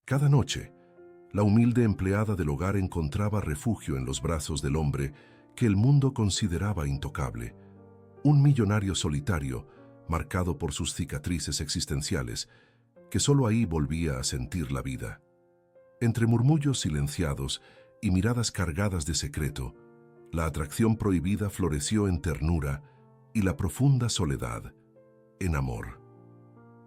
Cada noche, la humilde empleada del hogar encontraba refugio en los brazos del hombre que el mundo consideraba intocable, un millonario solitario, marcado por sus cicatrices existenciales, que solo ahí volvía a sentir la vida. Entre murmullos silenciados y miradas cargadas de secreto, la atracción prohibida floreció en ternura y la profunda soledad en amor.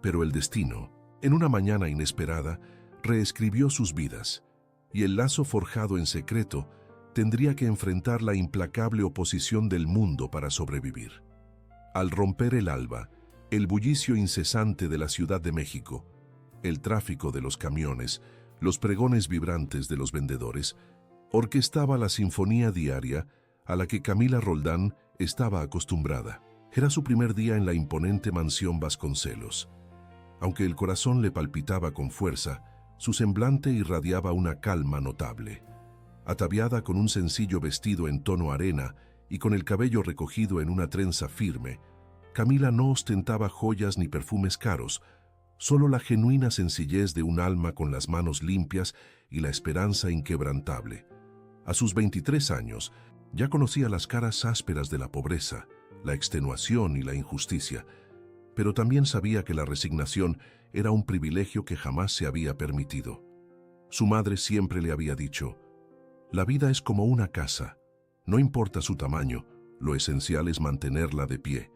Pero el destino, en una mañana inesperada, reescribió sus vidas, y el lazo forjado en secreto tendría que enfrentar la implacable oposición del mundo para sobrevivir. Al romper el alba, el bullicio incesante de la Ciudad de México, el tráfico de los camiones, los pregones vibrantes de los vendedores, orquestaba la sinfonía diaria a la que Camila Roldán estaba acostumbrada. Era su primer día en la imponente mansión Vasconcelos. Aunque el corazón le palpitaba con fuerza, su semblante irradiaba una calma notable. Ataviada con un sencillo vestido en tono arena y con el cabello recogido en una trenza firme, Camila no ostentaba joyas ni perfumes caros, solo la genuina sencillez de un alma con las manos limpias y la esperanza inquebrantable. A sus 23 años, ya conocía las caras ásperas de la pobreza, la extenuación y la injusticia, pero también sabía que la resignación era un privilegio que jamás se había permitido. Su madre siempre le había dicho: la vida es como una casa, no importa su tamaño, lo esencial es mantenerla de pie.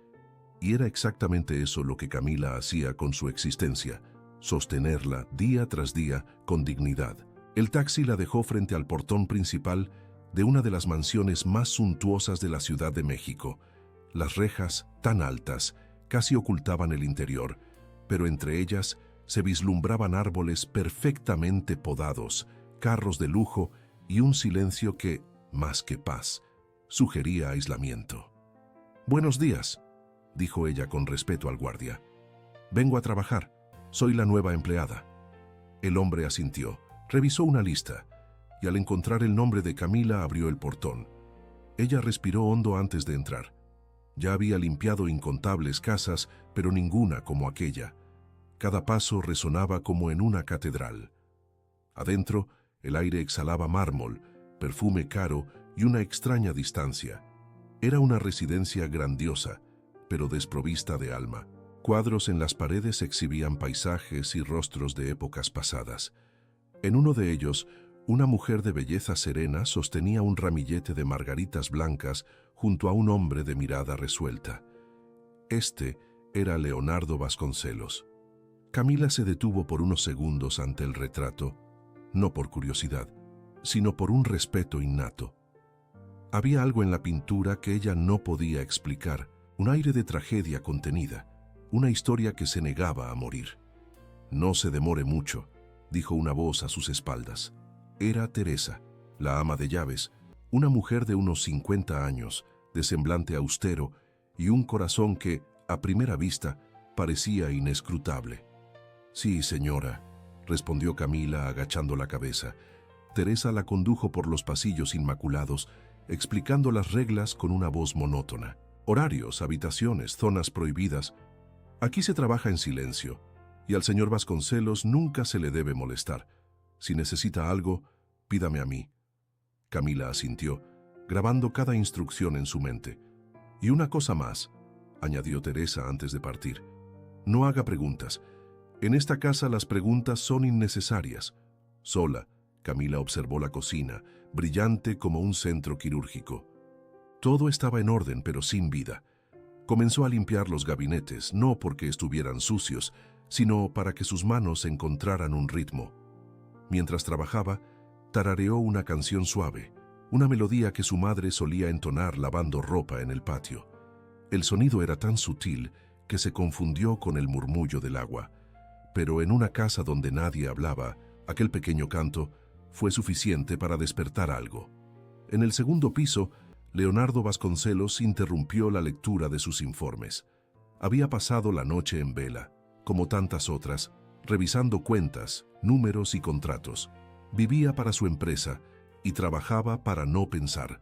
Y era exactamente eso lo que Camila hacía con su existencia, sostenerla día tras día con dignidad. El taxi la dejó frente al portón principal de una de las mansiones más suntuosas de la Ciudad de México. Las rejas, tan altas, casi ocultaban el interior, pero entre ellas se vislumbraban árboles perfectamente podados, carros de lujo y un silencio que, más que paz, sugería aislamiento. «Buenos días», dijo ella con respeto al guardia. «Vengo a trabajar. Soy la nueva empleada». El hombre asintió, revisó una lista y al encontrar el nombre de Camila abrió el portón. Ella respiró hondo antes de entrar. Ya había limpiado incontables casas, pero ninguna como aquella. Cada paso resonaba como en una catedral. Adentro, el aire exhalaba mármol, perfume caro y una extraña distancia. Era una residencia grandiosa, pero desprovista de alma. Cuadros en las paredes exhibían paisajes y rostros de épocas pasadas. En uno de ellos, una mujer de belleza serena sostenía un ramillete de margaritas blancas junto a un hombre de mirada resuelta. Este era Leonardo Vasconcelos. Camila se detuvo por unos segundos ante el retrato, no por curiosidad, sino por un respeto innato. Había algo en la pintura que ella no podía explicar, un aire de tragedia contenida, una historia que se negaba a morir. «No se demore mucho», dijo una voz a sus espaldas. Era Teresa, la ama de llaves, una mujer de unos 50 años, de semblante austero y un corazón que, a primera vista, parecía inescrutable. «Sí, señora», respondió Camila agachando la cabeza. Teresa la condujo por los pasillos inmaculados, explicando las reglas con una voz monótona. Horarios, habitaciones, zonas prohibidas. Aquí se trabaja en silencio, y al señor Vasconcelos nunca se le debe molestar. Si necesita algo, pídame a mí. Camila asintió, grabando cada instrucción en su mente. Y una cosa más, añadió Teresa antes de partir. No haga preguntas. En esta casa las preguntas son innecesarias. Sola, Camila observó la cocina, brillante como un centro quirúrgico. Todo estaba en orden, pero sin vida. Comenzó a limpiar los gabinetes, no porque estuvieran sucios, sino para que sus manos encontraran un ritmo. Mientras trabajaba, tarareó una canción suave, una melodía que su madre solía entonar lavando ropa en el patio. El sonido era tan sutil que se confundió con el murmullo del agua, pero en una casa donde nadie hablaba, aquel pequeño canto fue suficiente para despertar algo. En el segundo piso, Leonardo Vasconcelos interrumpió la lectura de sus informes. Había pasado la noche en vela, como tantas otras, revisando cuentas, números y contratos. Vivía para su empresa y trabajaba para no pensar.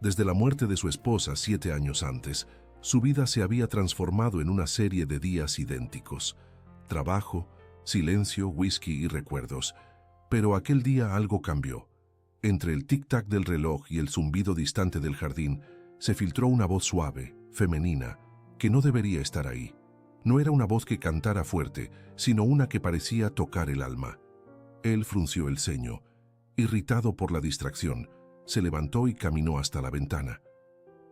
Desde la muerte de su esposa 7 años antes, su vida se había transformado en una serie de días idénticos. Trabajo, silencio, whisky y recuerdos. Pero aquel día algo cambió. Entre el tic-tac del reloj y el zumbido distante del jardín, se filtró una voz suave, femenina, que no debería estar ahí. No era una voz que cantara fuerte, sino una que parecía tocar el alma. Él frunció el ceño. Irritado por la distracción, se levantó y caminó hasta la ventana.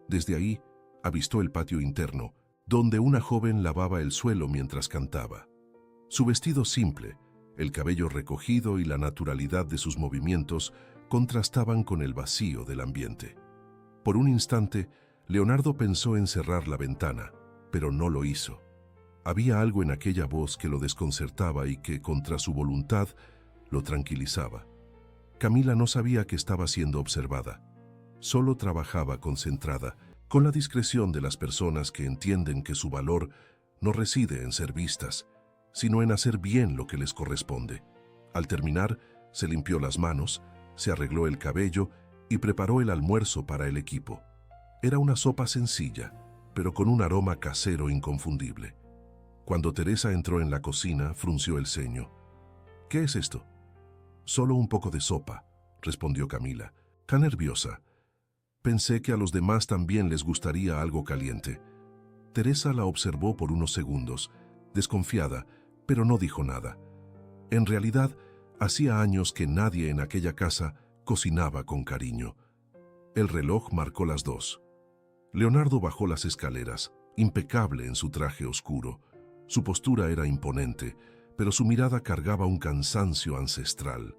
Desde ahí, avistó el patio interno, donde una joven lavaba el suelo mientras cantaba. Su vestido simple, el cabello recogido y la naturalidad de sus movimientos contrastaban con el vacío del ambiente. Por un instante, Leonardo pensó en cerrar la ventana, pero no lo hizo. Había algo en aquella voz que lo desconcertaba y que, contra su voluntad, lo tranquilizaba. Camila no sabía que estaba siendo observada. Solo trabajaba concentrada, con la discreción de las personas que entienden que su valor no reside en ser vistas, sino en hacer bien lo que les corresponde. Al terminar, se limpió las manos, se arregló el cabello y preparó el almuerzo para el equipo. Era una sopa sencilla, pero con un aroma casero inconfundible. Cuando Teresa entró en la cocina, frunció el ceño. «¿Qué es esto?» «Solo un poco de sopa», respondió Camila, tan nerviosa. «Pensé que a los demás también les gustaría algo caliente». Teresa la observó por unos segundos, desconfiada, pero no dijo nada. En realidad, hacía años que nadie en aquella casa cocinaba con cariño. El reloj marcó las 2. Leonardo bajó las escaleras, impecable en su traje oscuro. Su postura era imponente, pero su mirada cargaba un cansancio ancestral.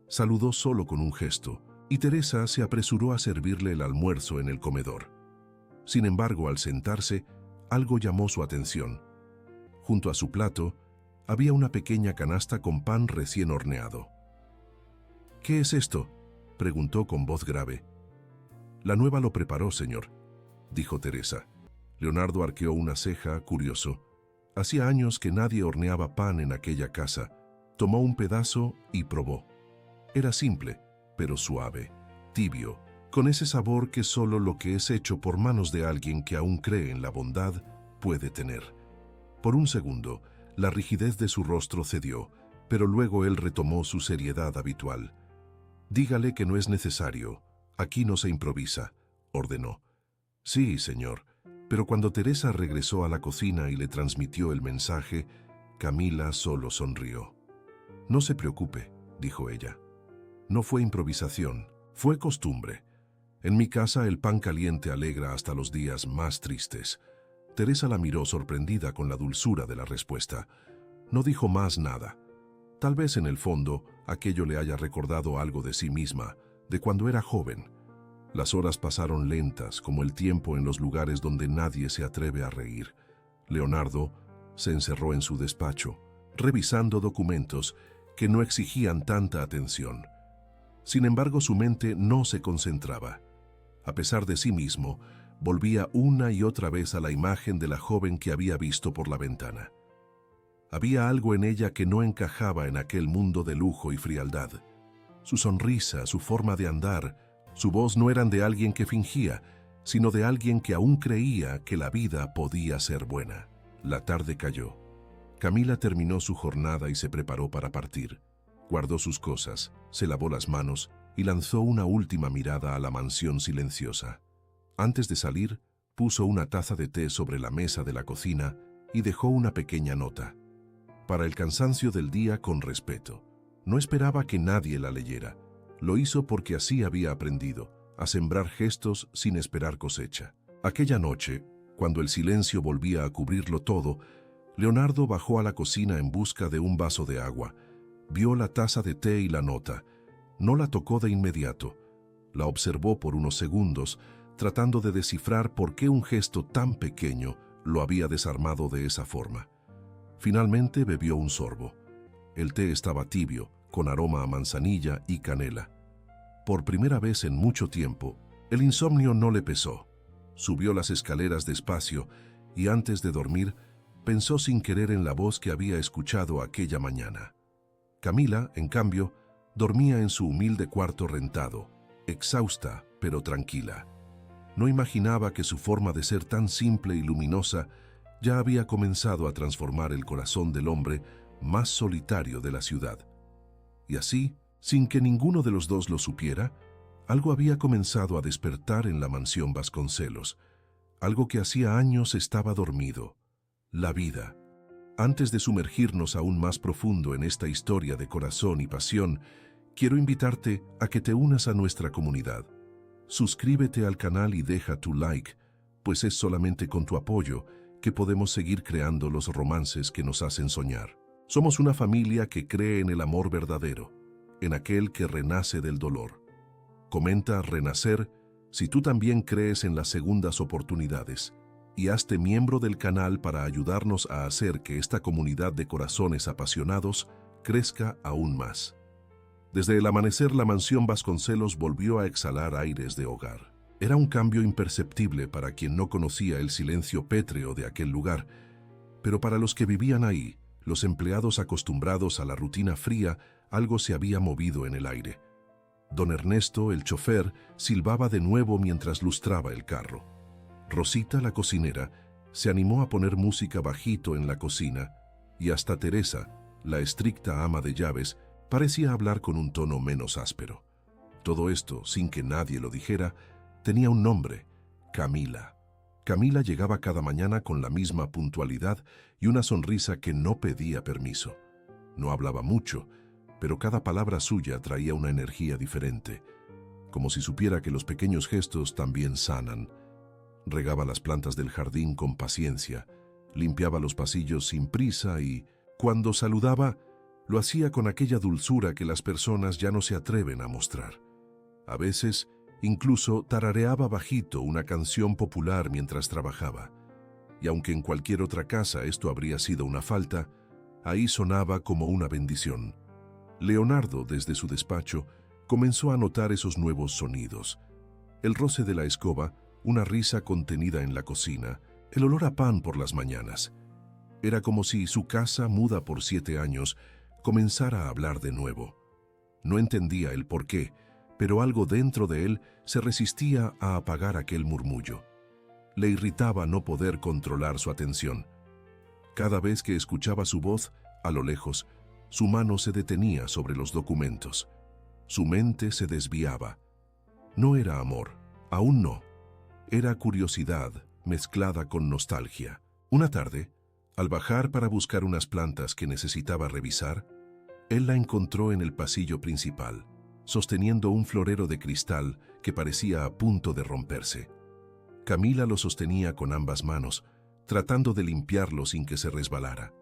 Saludó solo con un gesto, y Teresa se apresuró a servirle el almuerzo en el comedor. Sin embargo, al sentarse, algo llamó su atención. Junto a su plato, había una pequeña canasta con pan recién horneado. «¿Qué es esto?», preguntó con voz grave. «La nueva lo preparó, señor», dijo Teresa. Leonardo arqueó una ceja, curioso. Hacía años que nadie horneaba pan en aquella casa. Tomó un pedazo y probó. Era simple, pero suave, tibio, con ese sabor que solo lo que es hecho por manos de alguien que aún cree en la bondad puede tener. Por un segundo, la rigidez de su rostro cedió, pero luego él retomó su seriedad habitual. «Dígale que no es necesario. Aquí no se improvisa», ordenó. «Sí, señor». Pero cuando Teresa regresó a la cocina y le transmitió el mensaje, Camila solo sonrió. «No se preocupe», dijo ella. «No fue improvisación, fue costumbre. En mi casa el pan caliente alegra hasta los días más tristes». Teresa la miró sorprendida con la dulzura de la respuesta. No dijo más nada. Tal vez en el fondo aquello le haya recordado algo de sí misma, de cuando era joven. Las horas pasaron lentas, como el tiempo en los lugares donde nadie se atreve a reír. Leonardo se encerró en su despacho, revisando documentos que no exigían tanta atención. Sin embargo, su mente no se concentraba. A pesar de sí mismo, volvía una y otra vez a la imagen de la joven que había visto por la ventana. Había algo en ella que no encajaba en aquel mundo de lujo y frialdad. Su sonrisa, su forma de andar, su voz no eran de alguien que fingía, sino de alguien que aún creía que la vida podía ser buena. La tarde cayó. Camila terminó su jornada y se preparó para partir. Guardó sus cosas, se lavó las manos y lanzó una última mirada a la mansión silenciosa. Antes de salir, puso una taza de té sobre la mesa de la cocina y dejó una pequeña nota. Para el cansancio del día, con respeto. No esperaba que nadie la leyera. Lo hizo porque así había aprendido, a sembrar gestos sin esperar cosecha. Aquella noche, cuando el silencio volvía a cubrirlo todo, Leonardo bajó a la cocina en busca de un vaso de agua. Vio la taza de té y la nota. No la tocó de inmediato. La observó por unos segundos, tratando de descifrar por qué un gesto tan pequeño lo había desarmado de esa forma. Finalmente bebió un sorbo. El té estaba tibio, con aroma a manzanilla y canela. Por primera vez en mucho tiempo, el insomnio no le pesó. Subió las escaleras despacio y antes de dormir, pensó sin querer en la voz que había escuchado aquella mañana. Camila, en cambio, dormía en su humilde cuarto rentado, exhausta pero tranquila. No imaginaba que su forma de ser tan simple y luminosa ya había comenzado a transformar el corazón del hombre más solitario de la ciudad. Y así, sin que ninguno de los dos lo supiera, algo había comenzado a despertar en la mansión Vasconcelos, algo que hacía años estaba dormido: la vida. Antes de sumergirnos aún más profundo en esta historia de corazón y pasión, quiero invitarte a que te unas a nuestra comunidad. Suscríbete al canal y deja tu like, pues es solamente con tu apoyo que podemos seguir creando los romances que nos hacen soñar. Somos una familia que cree en el amor verdadero, en aquel que renace del dolor. Comenta Renacer si tú también crees en las segundas oportunidades, y hazte miembro del canal para ayudarnos a hacer que esta comunidad de corazones apasionados crezca aún más. Desde el amanecer, la mansión Vasconcelos volvió a exhalar aires de hogar. Era un cambio imperceptible para quien no conocía el silencio pétreo de aquel lugar, pero para los que vivían ahí, los empleados acostumbrados a la rutina fría, algo se había movido en el aire. Don Ernesto, el chofer, silbaba de nuevo mientras lustraba el carro. Rosita, la cocinera, se animó a poner música bajito en la cocina, y hasta Teresa, la estricta ama de llaves, parecía hablar con un tono menos áspero. Todo esto, sin que nadie lo dijera, tenía un nombre: Camila. Camila llegaba cada mañana con la misma puntualidad y una sonrisa que no pedía permiso. No hablaba mucho, pero cada palabra suya traía una energía diferente, como si supiera que los pequeños gestos también sanan. Regaba las plantas del jardín con paciencia, limpiaba los pasillos sin prisa y, cuando saludaba, lo hacía con aquella dulzura que las personas ya no se atreven a mostrar. A veces, incluso tarareaba bajito una canción popular mientras trabajaba. Y aunque en cualquier otra casa esto habría sido una falta, ahí sonaba como una bendición. Leonardo, desde su despacho, comenzó a notar esos nuevos sonidos: el roce de la escoba, una risa contenida en la cocina, el olor a pan por las mañanas. Era como si su casa, muda por 7 años, comenzara a hablar de nuevo. No entendía el porqué, pero algo dentro de él se resistía a apagar aquel murmullo. Le irritaba no poder controlar su atención. Cada vez que escuchaba su voz, a lo lejos, su mano se detenía sobre los documentos. Su mente se desviaba. No era amor, aún no. Era curiosidad mezclada con nostalgia. Una tarde, al bajar para buscar unas plantas que necesitaba revisar, él la encontró en el pasillo principal, sosteniendo un florero de cristal que parecía a punto de romperse. Camila lo sostenía con ambas manos, tratando de limpiarlo sin que se resbalara.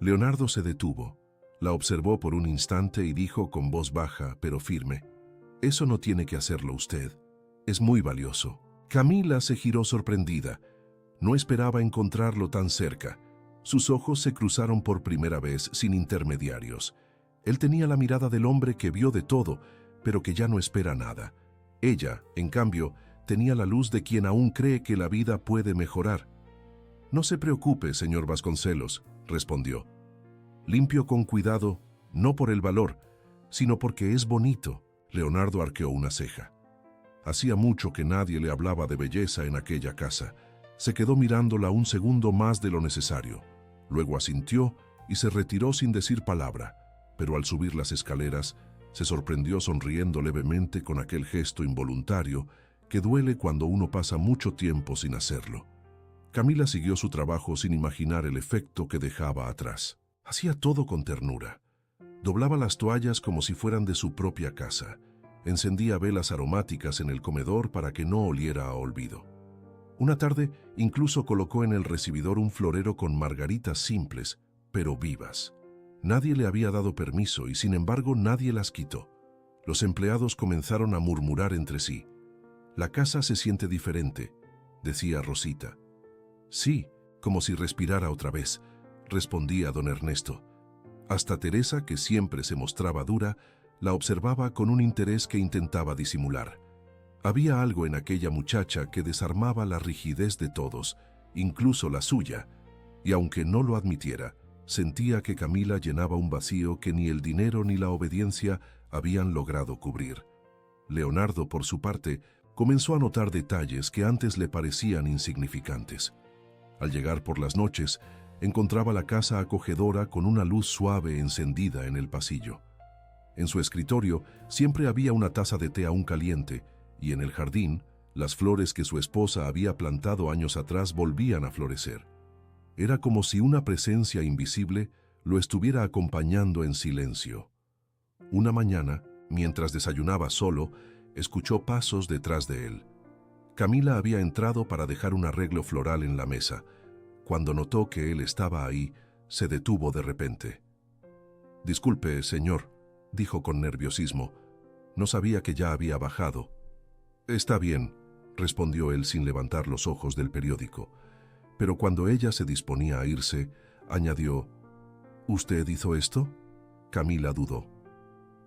Leonardo se detuvo, la observó por un instante y dijo con voz baja pero firme: «Eso no tiene que hacerlo usted. Es muy valioso». Camila se giró sorprendida. No esperaba encontrarlo tan cerca. Sus ojos se cruzaron por primera vez sin intermediarios. Él tenía la mirada del hombre que vio de todo, pero que ya no espera nada. Ella, en cambio, tenía la luz de quien aún cree que la vida puede mejorar. «No se preocupe, señor Vasconcelos», respondió. «Limpio con cuidado, no por el valor, sino porque es bonito». Leonardo arqueó una ceja. Hacía mucho que nadie le hablaba de belleza en aquella casa. Se quedó mirándola un segundo más de lo necesario. Luego asintió y se retiró sin decir palabra, pero al subir las escaleras se sorprendió sonriendo levemente con aquel gesto involuntario que duele cuando uno pasa mucho tiempo sin hacerlo. Camila siguió su trabajo sin imaginar el efecto que dejaba atrás. Hacía todo con ternura. Doblaba las toallas como si fueran de su propia casa. Encendía velas aromáticas en el comedor para que no oliera a olvido. Una tarde incluso colocó en el recibidor un florero con margaritas simples, pero vivas. Nadie le había dado permiso y sin embargo nadie las quitó. Los empleados comenzaron a murmurar entre sí. «La casa se siente diferente», decía Rosita. «Sí, como si respirara otra vez», respondía don Ernesto. Hasta Teresa, que siempre se mostraba dura, la observaba con un interés que intentaba disimular. Había algo en aquella muchacha que desarmaba la rigidez de todos, incluso la suya, y aunque no lo admitiera, sentía que Camila llenaba un vacío que ni el dinero ni la obediencia habían logrado cubrir. Leonardo, por su parte, comenzó a notar detalles que antes le parecían insignificantes. Al llegar por las noches, encontraba la casa acogedora con una luz suave encendida en el pasillo. En su escritorio siempre había una taza de té aún caliente, y en el jardín, las flores que su esposa había plantado años atrás volvían a florecer. Era como si una presencia invisible lo estuviera acompañando en silencio. Una mañana, mientras desayunaba solo, escuchó pasos detrás de él. Camila había entrado para dejar un arreglo floral en la mesa. Cuando notó que él estaba ahí, se detuvo de repente. «Disculpe, señor», dijo con nerviosismo. «No sabía que ya había bajado». «Está bien», respondió él sin levantar los ojos del periódico. Pero cuando ella se disponía a irse, añadió: «¿Usted hizo esto?». Camila dudó.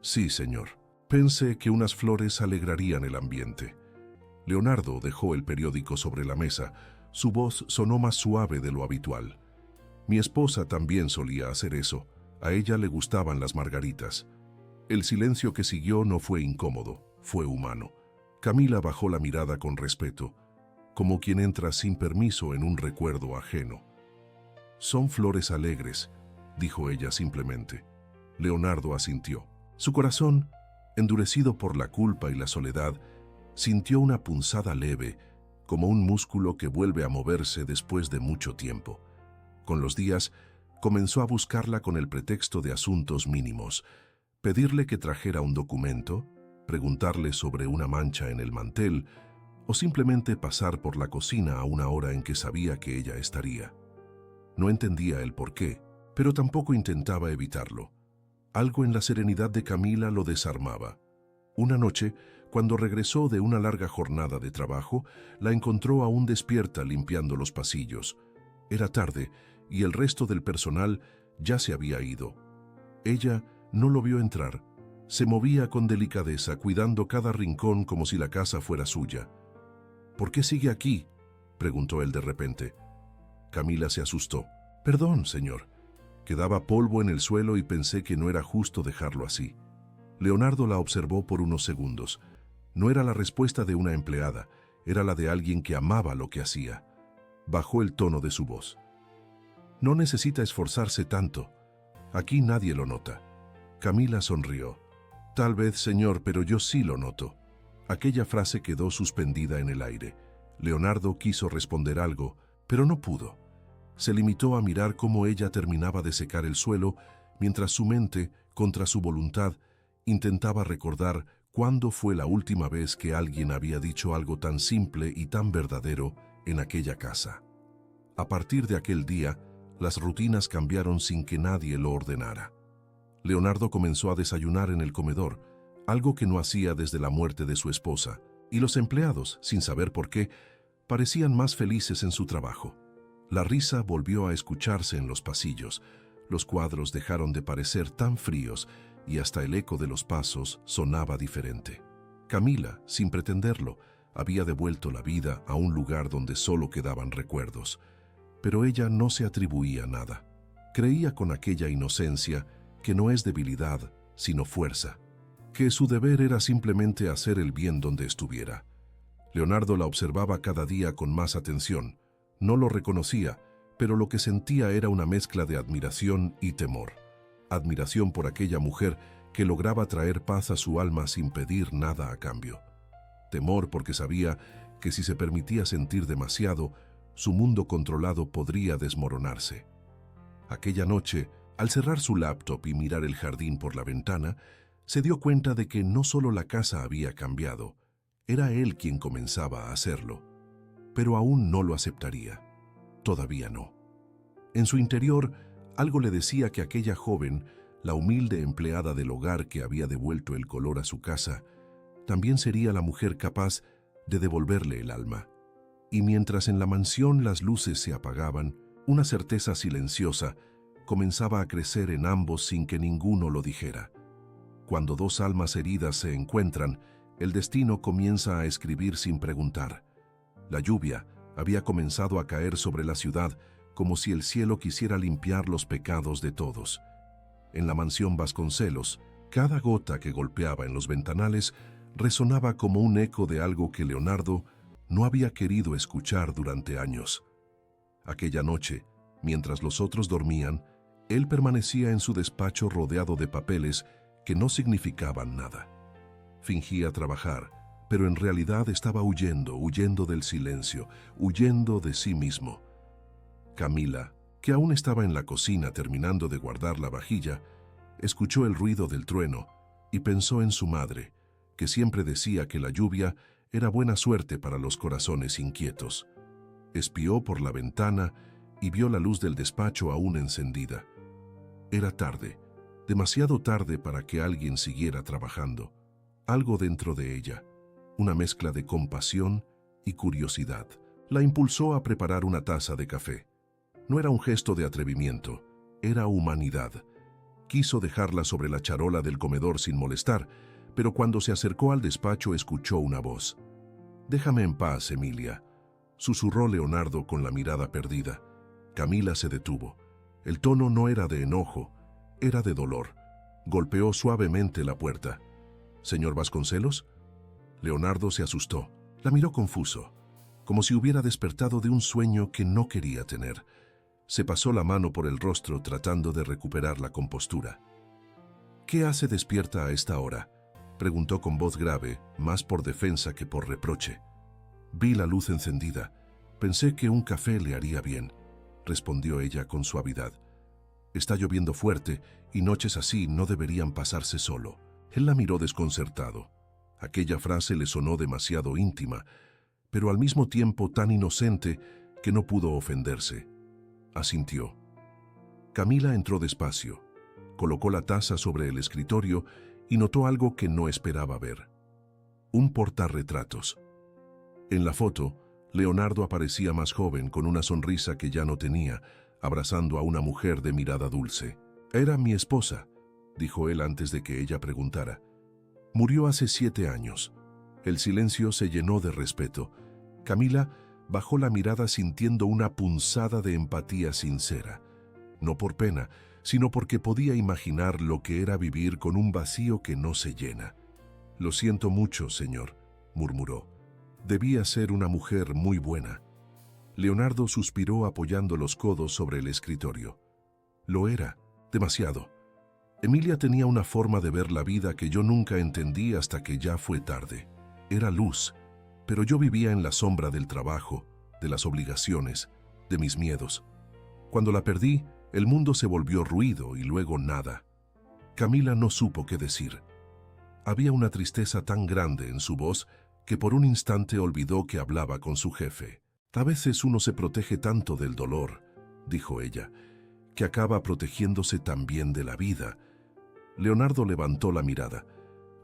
«Sí, señor. Pensé que unas flores alegrarían el ambiente». Leonardo dejó el periódico sobre la mesa. Su voz sonó más suave de lo habitual. «Mi esposa también solía hacer eso. A ella le gustaban las margaritas». El silencio que siguió no fue incómodo, fue humano. Camila bajó la mirada con respeto, como quien entra sin permiso en un recuerdo ajeno. «Son flores alegres», dijo ella simplemente. Leonardo asintió. Su corazón, endurecido por la culpa y la soledad, sintió una punzada leve, como un músculo que vuelve a moverse después de mucho tiempo. Con los días, comenzó a buscarla con el pretexto de asuntos mínimos: pedirle que trajera un documento, preguntarle sobre una mancha en el mantel, o simplemente pasar por la cocina a una hora en que sabía que ella estaría. No entendía el porqué, pero tampoco intentaba evitarlo. Algo en la serenidad de Camila lo desarmaba. Una noche, cuando regresó de una larga jornada de trabajo, la encontró aún despierta limpiando los pasillos. Era tarde y el resto del personal ya se había ido. Ella no lo vio entrar. Se movía con delicadeza, cuidando cada rincón como si la casa fuera suya. «¿Por qué sigue aquí?», preguntó él de repente. Camila se asustó. «Perdón, señor. Quedaba polvo en el suelo y pensé que no era justo dejarlo así». Leonardo la observó por unos segundos. No era la respuesta de una empleada, era la de alguien que amaba lo que hacía. Bajó el tono de su voz. «No necesita esforzarse tanto. Aquí nadie lo nota». Camila sonrió. «Tal vez, señor, pero yo sí lo noto». Aquella frase quedó suspendida en el aire. Leonardo quiso responder algo, pero no pudo. Se limitó a mirar cómo ella terminaba de secar el suelo, mientras su mente, contra su voluntad, intentaba recordar cuándo fue la última vez que alguien había dicho algo tan simple y tan verdadero en aquella casa. A partir de aquel día, las rutinas cambiaron sin que nadie lo ordenara. Leonardo comenzó a desayunar en el comedor, algo que no hacía desde la muerte de su esposa, y los empleados, sin saber por qué, parecían más felices en su trabajo. La risa volvió a escucharse en los pasillos, los cuadros dejaron de parecer tan fríos y hasta el eco de los pasos sonaba diferente. Camila, sin pretenderlo, había devuelto la vida a un lugar donde solo quedaban recuerdos. Pero ella no se atribuía nada. Creía con aquella inocencia que no es debilidad, sino fuerza, que su deber era simplemente hacer el bien donde estuviera. Leonardo la observaba cada día con más atención. No lo reconocía, pero lo que sentía era una mezcla de admiración y temor. Admiración por aquella mujer que lograba traer paz a su alma sin pedir nada a cambio. Temor porque sabía que si se permitía sentir demasiado, su mundo controlado podría desmoronarse. Aquella noche, al cerrar su laptop y mirar el jardín por la ventana, se dio cuenta de que no solo la casa había cambiado, era él quien comenzaba a hacerlo. Pero aún no lo aceptaría. Todavía no. En su interior, algo le decía que aquella joven, la humilde empleada del hogar que había devuelto el color a su casa, también sería la mujer capaz de devolverle el alma. Y mientras en la mansión las luces se apagaban, una certeza silenciosa comenzaba a crecer en ambos sin que ninguno lo dijera. Cuando dos almas heridas se encuentran, el destino comienza a escribir sin preguntar. La lluvia había comenzado a caer sobre la ciudad como si el cielo quisiera limpiar los pecados de todos. En la mansión Vasconcelos, cada gota que golpeaba en los ventanales resonaba como un eco de algo que Leonardo no había querido escuchar durante años. Aquella noche, Mientras los otros dormían, él permanecía en su despacho rodeado de papeles que no significaban nada. Fingía trabajar, pero en realidad estaba huyendo del silencio, huyendo de sí mismo. Camila, que aún estaba en la cocina terminando de guardar la vajilla, escuchó el ruido del trueno y pensó en su madre, que siempre decía que la lluvia era buena suerte para los corazones inquietos. Espió por la ventana y vio la luz del despacho aún encendida. Era tarde, demasiado tarde para que alguien siguiera trabajando. Algo dentro de ella, una mezcla de compasión y curiosidad, la impulsó a preparar una taza de café. No era un gesto de atrevimiento, era humanidad. Quiso dejarla sobre la charola del comedor sin molestar, pero cuando se acercó al despacho escuchó una voz. «Déjame en paz, Emilia», susurró Leonardo con la mirada perdida. Camila se detuvo. El tono no era de enojo, era de dolor. Golpeó suavemente la puerta. «¿Señor Vasconcelos?» Leonardo se asustó. La miró confuso, como si hubiera despertado de un sueño que no quería tener. Se pasó la mano por el rostro tratando de recuperar la compostura. «¿Qué hace despierta a esta hora?», preguntó con voz grave, más por defensa que por reproche. «Vi la luz encendida. Pensé que un café le haría bien», respondió ella con suavidad. «Está lloviendo fuerte y noches así no deberían pasarse solo». Él la miró desconcertado. Aquella frase le sonó demasiado íntima, pero al mismo tiempo tan inocente que no pudo ofenderse. Asintió. Camila entró despacio, colocó la taza sobre el escritorio y notó algo que no esperaba ver. Un portarretratos. En la foto, Leonardo aparecía más joven con una sonrisa que ya no tenía, abrazando a una mujer de mirada dulce. «Era mi esposa», dijo él antes de que ella preguntara. «Murió hace 7 años». El silencio se llenó de respeto. Camila bajó la mirada sintiendo una punzada de empatía sincera. No por pena, sino porque podía imaginar lo que era vivir con un vacío que no se llena. «Lo siento mucho, señor», murmuró. «Debía ser una mujer muy buena». Leonardo suspiró apoyando los codos sobre el escritorio. «Lo era, demasiado. Emilia tenía una forma de ver la vida que yo nunca entendí hasta que ya fue tarde. Era luz, pero yo vivía en la sombra del trabajo, de las obligaciones, de mis miedos. Cuando la perdí, el mundo se volvió ruido y luego nada». Camila no supo qué decir. Había una tristeza tan grande en su voz que por un instante olvidó que hablaba con su jefe. «A veces uno se protege tanto del dolor», dijo ella, «que acaba protegiéndose también de la vida». Leonardo levantó la mirada.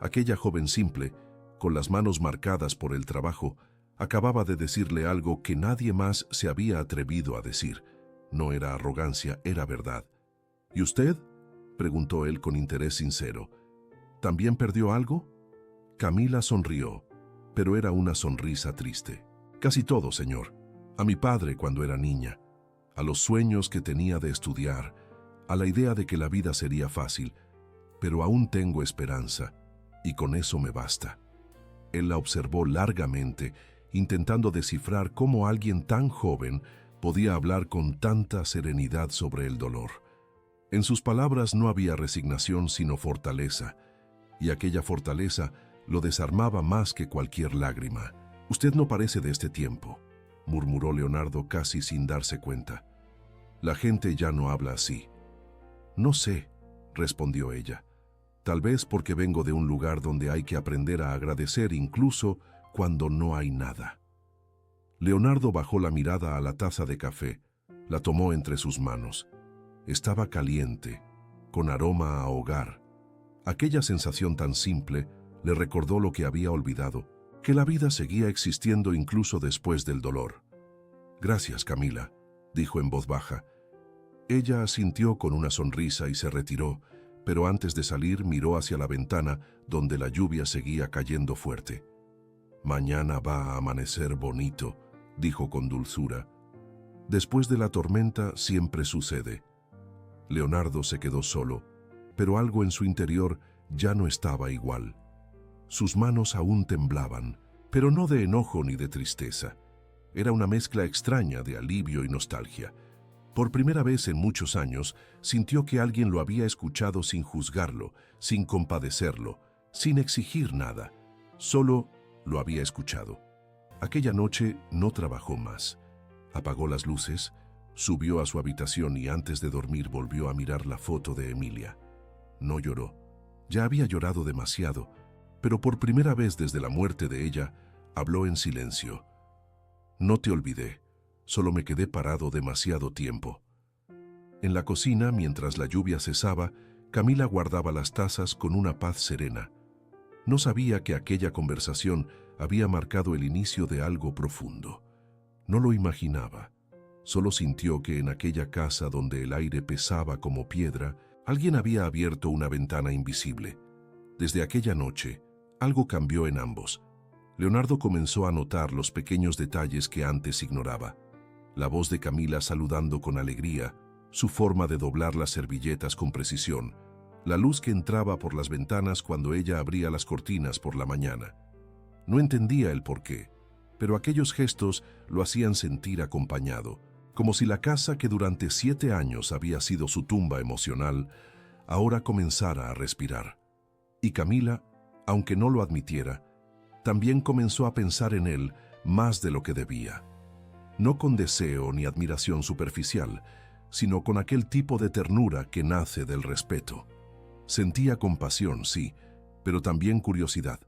Aquella joven simple, con las manos marcadas por el trabajo, acababa de decirle algo que nadie más se había atrevido a decir. No era arrogancia, era verdad. «¿Y usted?», preguntó él con interés sincero. «¿También perdió algo?». Camila sonrió, pero era una sonrisa triste. «Casi todo, señor. A mi padre cuando era niña, a los sueños que tenía de estudiar, a la idea de que la vida sería fácil, pero aún tengo esperanza, y con eso me basta». Él la observó largamente, intentando descifrar cómo alguien tan joven podía hablar con tanta serenidad sobre el dolor. En sus palabras no había resignación sino fortaleza, y aquella fortaleza lo desarmaba más que cualquier lágrima. «Usted no parece de este tiempo», murmuró Leonardo casi sin darse cuenta. «La gente ya no habla así». «No sé», respondió ella. «Tal vez porque vengo de un lugar donde hay que aprender a agradecer incluso cuando no hay nada». Leonardo bajó la mirada a la taza de café, la tomó entre sus manos. Estaba caliente, con aroma a hogar. Aquella sensación tan simple le recordó lo que había olvidado, que la vida seguía existiendo incluso después del dolor. «Gracias, Camila», dijo en voz baja. Ella asintió con una sonrisa y se retiró, pero antes de salir miró hacia la ventana donde la lluvia seguía cayendo fuerte. «Mañana va a amanecer bonito», dijo con dulzura. «Después de la tormenta siempre sucede». Leonardo se quedó solo, pero algo en su interior ya no estaba igual. Sus manos aún temblaban, pero no de enojo ni de tristeza. Era una mezcla extraña de alivio y nostalgia. Por primera vez en muchos años, sintió que alguien lo había escuchado sin juzgarlo, sin compadecerlo, sin exigir nada. Solo lo había escuchado. Aquella noche no trabajó más. Apagó las luces, subió a su habitación y antes de dormir volvió a mirar la foto de Emilia. No lloró. Ya había llorado demasiado, pero por primera vez desde la muerte de ella, habló en silencio. No te olvidé, solo me quedé parado demasiado tiempo. En la cocina, mientras la lluvia cesaba, Camila guardaba las tazas con una paz serena. No sabía que aquella conversación había marcado el inicio de algo profundo. No lo imaginaba. Solo sintió que en aquella casa donde el aire pesaba como piedra, alguien había abierto una ventana invisible. Desde aquella noche, algo cambió en ambos. Leonardo comenzó a notar los pequeños detalles que antes ignoraba. La voz de Camila saludando con alegría, su forma de doblar las servilletas con precisión, la luz que entraba por las ventanas cuando ella abría las cortinas por la mañana. No entendía el porqué, pero aquellos gestos lo hacían sentir acompañado, como si la casa que durante 7 años había sido su tumba emocional, ahora comenzara a respirar. Y Camila, aunque no lo admitiera, también comenzó a pensar en él más de lo que debía. No con deseo ni admiración superficial, sino con aquel tipo de ternura que nace del respeto. Sentía compasión, sí, pero también curiosidad.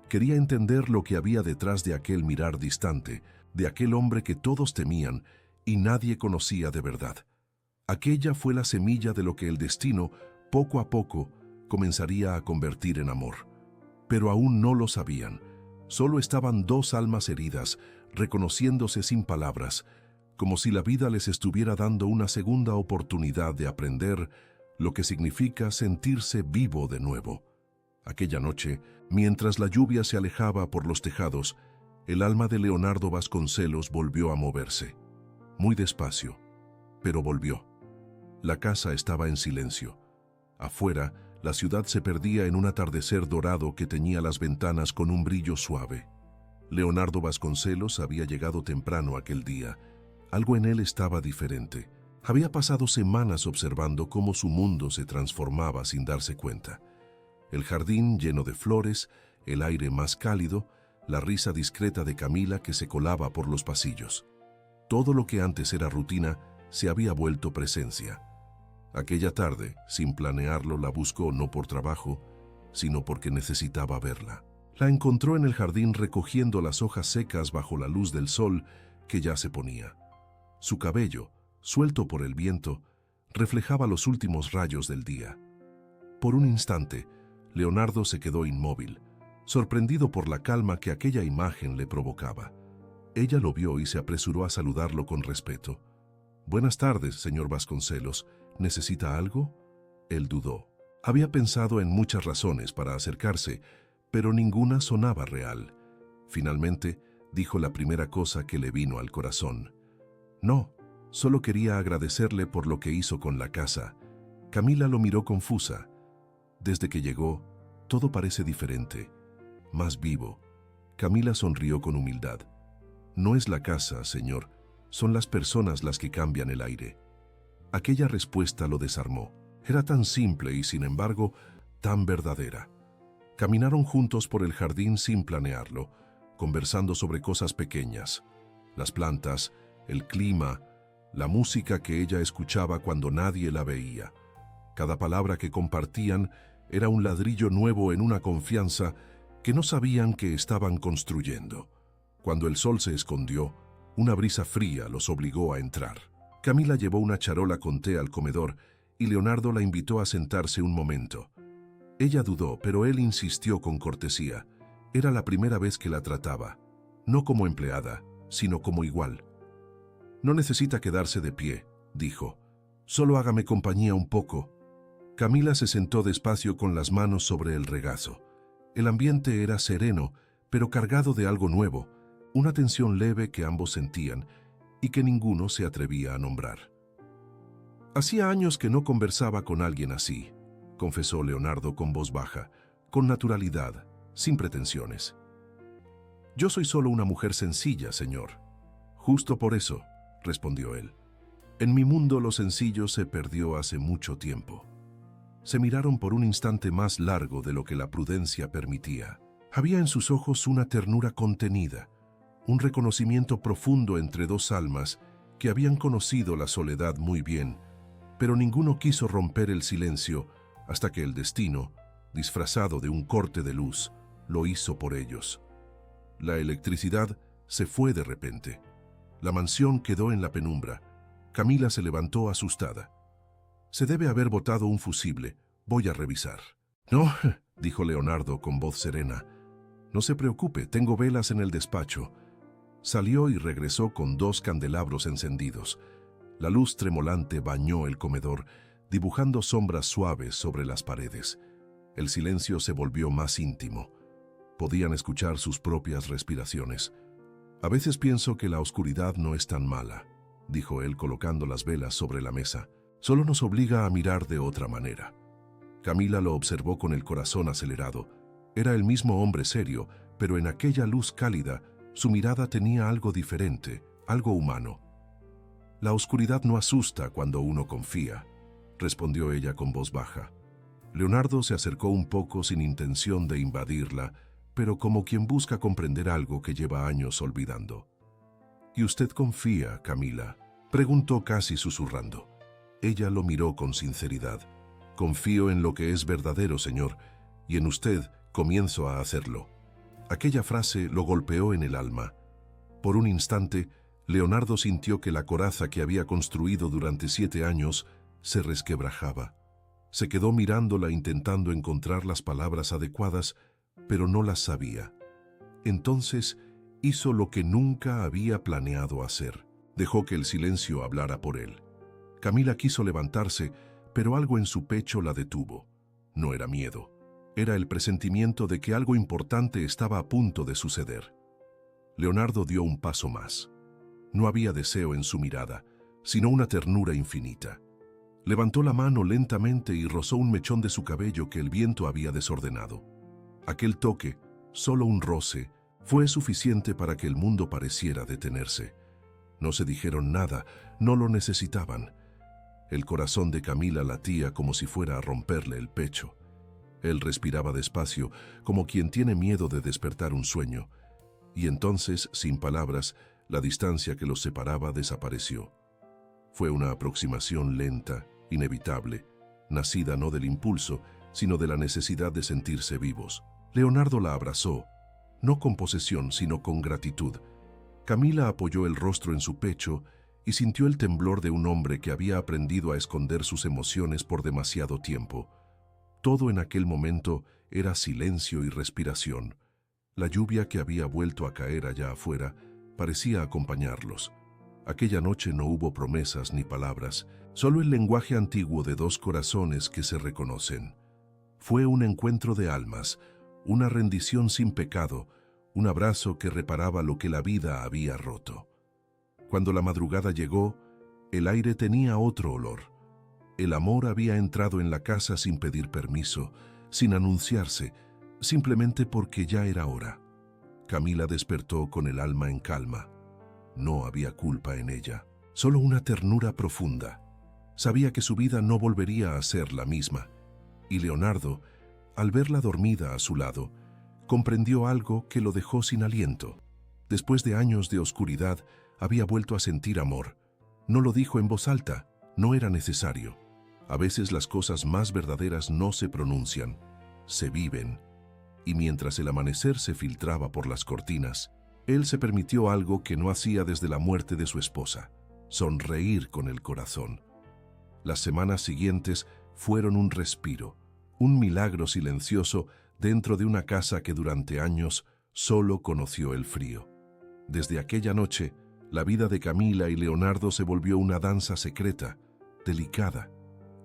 Quería entender lo que había detrás de aquel mirar distante, de aquel hombre que todos temían y nadie conocía de verdad. Aquella fue la semilla de lo que el destino, poco a poco, comenzaría a convertir en amor. Pero aún no lo sabían. Solo estaban dos almas heridas, reconociéndose sin palabras, como si la vida les estuviera dando una segunda oportunidad de aprender lo que significa sentirse vivo de nuevo. Aquella noche, mientras la lluvia se alejaba por los tejados, el alma de Leonardo Vasconcelos volvió a moverse. Muy despacio, pero volvió. La casa estaba en silencio. Afuera, la ciudad se perdía en un atardecer dorado que teñía las ventanas con un brillo suave. Leonardo Vasconcelos había llegado temprano aquel día. Algo en él estaba diferente. Había pasado semanas observando cómo su mundo se transformaba sin darse cuenta. El jardín lleno de flores, el aire más cálido, la risa discreta de Camila que se colaba por los pasillos. Todo lo que antes era rutina se había vuelto presencia. Aquella tarde, sin planearlo, la buscó no por trabajo, sino porque necesitaba verla. La encontró en el jardín recogiendo las hojas secas bajo la luz del sol que ya se ponía. Su cabello, suelto por el viento, reflejaba los últimos rayos del día. Por un instante, Leonardo se quedó inmóvil, sorprendido por la calma que aquella imagen le provocaba. Ella lo vio y se apresuró a saludarlo con respeto. «Buenas tardes, señor Vasconcelos. ¿Necesita algo?» Él dudó. Había pensado en muchas razones para acercarse, pero ninguna sonaba real. Finalmente, dijo la primera cosa que le vino al corazón. «No, solo quería agradecerle por lo que hizo con la casa». Camila lo miró confusa. Desde que llegó, todo parece diferente, más vivo. Camila sonrió con humildad. «No es la casa, señor, son las personas las que cambian el aire». Aquella respuesta lo desarmó. Era tan simple y, sin embargo, tan verdadera. Caminaron juntos por el jardín sin planearlo, conversando sobre cosas pequeñas. Las plantas, el clima, la música que ella escuchaba cuando nadie la veía. Cada palabra que compartían era un ladrillo nuevo en una confianza que no sabían que estaban construyendo. Cuando el sol se escondió, una brisa fría los obligó a entrar. Camila llevó una charola con té al comedor y Leonardo la invitó a sentarse un momento. Ella dudó, pero él insistió con cortesía. Era la primera vez que la trataba, no como empleada, sino como igual. «No necesita quedarse de pie», dijo. «Solo hágame compañía un poco». Camila se sentó despacio con las manos sobre el regazo. El ambiente era sereno, pero cargado de algo nuevo, una tensión leve que ambos sentían y que ninguno se atrevía a nombrar. «Hacía años que no conversaba con alguien así», confesó Leonardo con voz baja, con naturalidad, sin pretensiones. «Yo soy solo una mujer sencilla, señor». «Justo por eso», respondió él. En mi mundo lo sencillo se perdió hace mucho tiempo. Se miraron por un instante más largo de lo que la prudencia permitía. Había en sus ojos una ternura contenida, un reconocimiento profundo entre dos almas que habían conocido la soledad muy bien, pero ninguno quiso romper el silencio hasta que el destino, disfrazado de un corte de luz, lo hizo por ellos. La electricidad se fue de repente. La mansión quedó en la penumbra. Camila se levantó asustada. Se debe haber botado un fusible. Voy a revisar. No, dijo Leonardo con voz serena. No se preocupe, tengo velas en el despacho. Salió y regresó con 2 candelabros encendidos. La luz tremolante bañó el comedor, dibujando sombras suaves sobre las paredes. El silencio se volvió más íntimo. Podían escuchar sus propias respiraciones. A veces pienso que la oscuridad no es tan mala, dijo él colocando las velas sobre la mesa. Solo nos obliga a mirar de otra manera. Camila lo observó con el corazón acelerado. Era el mismo hombre serio, pero en aquella luz cálida, su mirada tenía algo diferente, algo humano. La oscuridad no asusta cuando uno confía, respondió ella con voz baja. Leonardo se acercó un poco sin intención de invadirla, pero como quien busca comprender algo que lleva años olvidando. ¿Y usted confía, Camila?, preguntó casi susurrando. Ella lo miró con sinceridad. Confío en lo que es verdadero, señor, y en usted comienzo a hacerlo. Aquella frase lo golpeó en el alma. Por un instante, Leonardo sintió que la coraza que había construido durante 7 años se resquebrajaba. Se quedó mirándola intentando encontrar las palabras adecuadas, pero no las sabía. Entonces hizo lo que nunca había planeado hacer. Dejó que el silencio hablara por él. Camila quiso levantarse, pero algo en su pecho la detuvo. No era miedo. Era el presentimiento de que algo importante estaba a punto de suceder. Leonardo dio un paso más. No había deseo en su mirada, sino una ternura infinita. Levantó la mano lentamente y rozó un mechón de su cabello que el viento había desordenado. Aquel toque, solo un roce, fue suficiente para que el mundo pareciera detenerse. No se dijeron nada, no lo necesitaban. El corazón de Camila latía como si fuera a romperle el pecho. Él respiraba despacio, como quien tiene miedo de despertar un sueño. Y entonces, sin palabras, la distancia que los separaba desapareció. Fue una aproximación lenta, inevitable, nacida no del impulso, sino de la necesidad de sentirse vivos. Leonardo la abrazó, no con posesión, sino con gratitud. Camila apoyó el rostro en su pecho y sintió el temblor de un hombre que había aprendido a esconder sus emociones por demasiado tiempo. Todo en aquel momento era silencio y respiración. La lluvia que había vuelto a caer allá afuera parecía acompañarlos. Aquella noche no hubo promesas ni palabras, solo el lenguaje antiguo de 2 corazones que se reconocen. Fue un encuentro de almas, una rendición sin pecado, un abrazo que reparaba lo que la vida había roto. Cuando la madrugada llegó, el aire tenía otro olor. El amor había entrado en la casa sin pedir permiso, sin anunciarse, simplemente porque ya era hora. Camila despertó con el alma en calma. No había culpa en ella, solo una ternura profunda. Sabía que su vida no volvería a ser la misma. Y Leonardo, al verla dormida a su lado, comprendió algo que lo dejó sin aliento. Después de años de oscuridad, había vuelto a sentir amor. No lo dijo en voz alta, no era necesario. A veces las cosas más verdaderas no se pronuncian, se viven. Y mientras el amanecer se filtraba por las cortinas, él se permitió algo que no hacía desde la muerte de su esposa: sonreír con el corazón. Las semanas siguientes fueron un respiro, un milagro silencioso dentro de una casa que durante años solo conoció el frío. Desde aquella noche, la vida de Camila y Leonardo se volvió una danza secreta, delicada,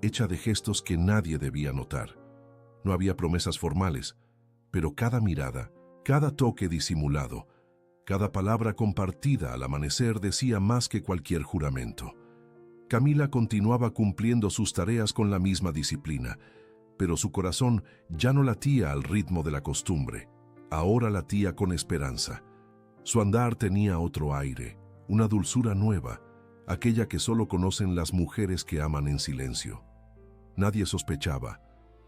hecha de gestos que nadie debía notar. No había promesas formales, pero cada mirada, cada toque disimulado, cada palabra compartida al amanecer decía más que cualquier juramento. Camila continuaba cumpliendo sus tareas con la misma disciplina, pero su corazón ya no latía al ritmo de la costumbre. Ahora latía con esperanza. Su andar tenía otro aire, una dulzura nueva, aquella que solo conocen las mujeres que aman en silencio. Nadie sospechaba,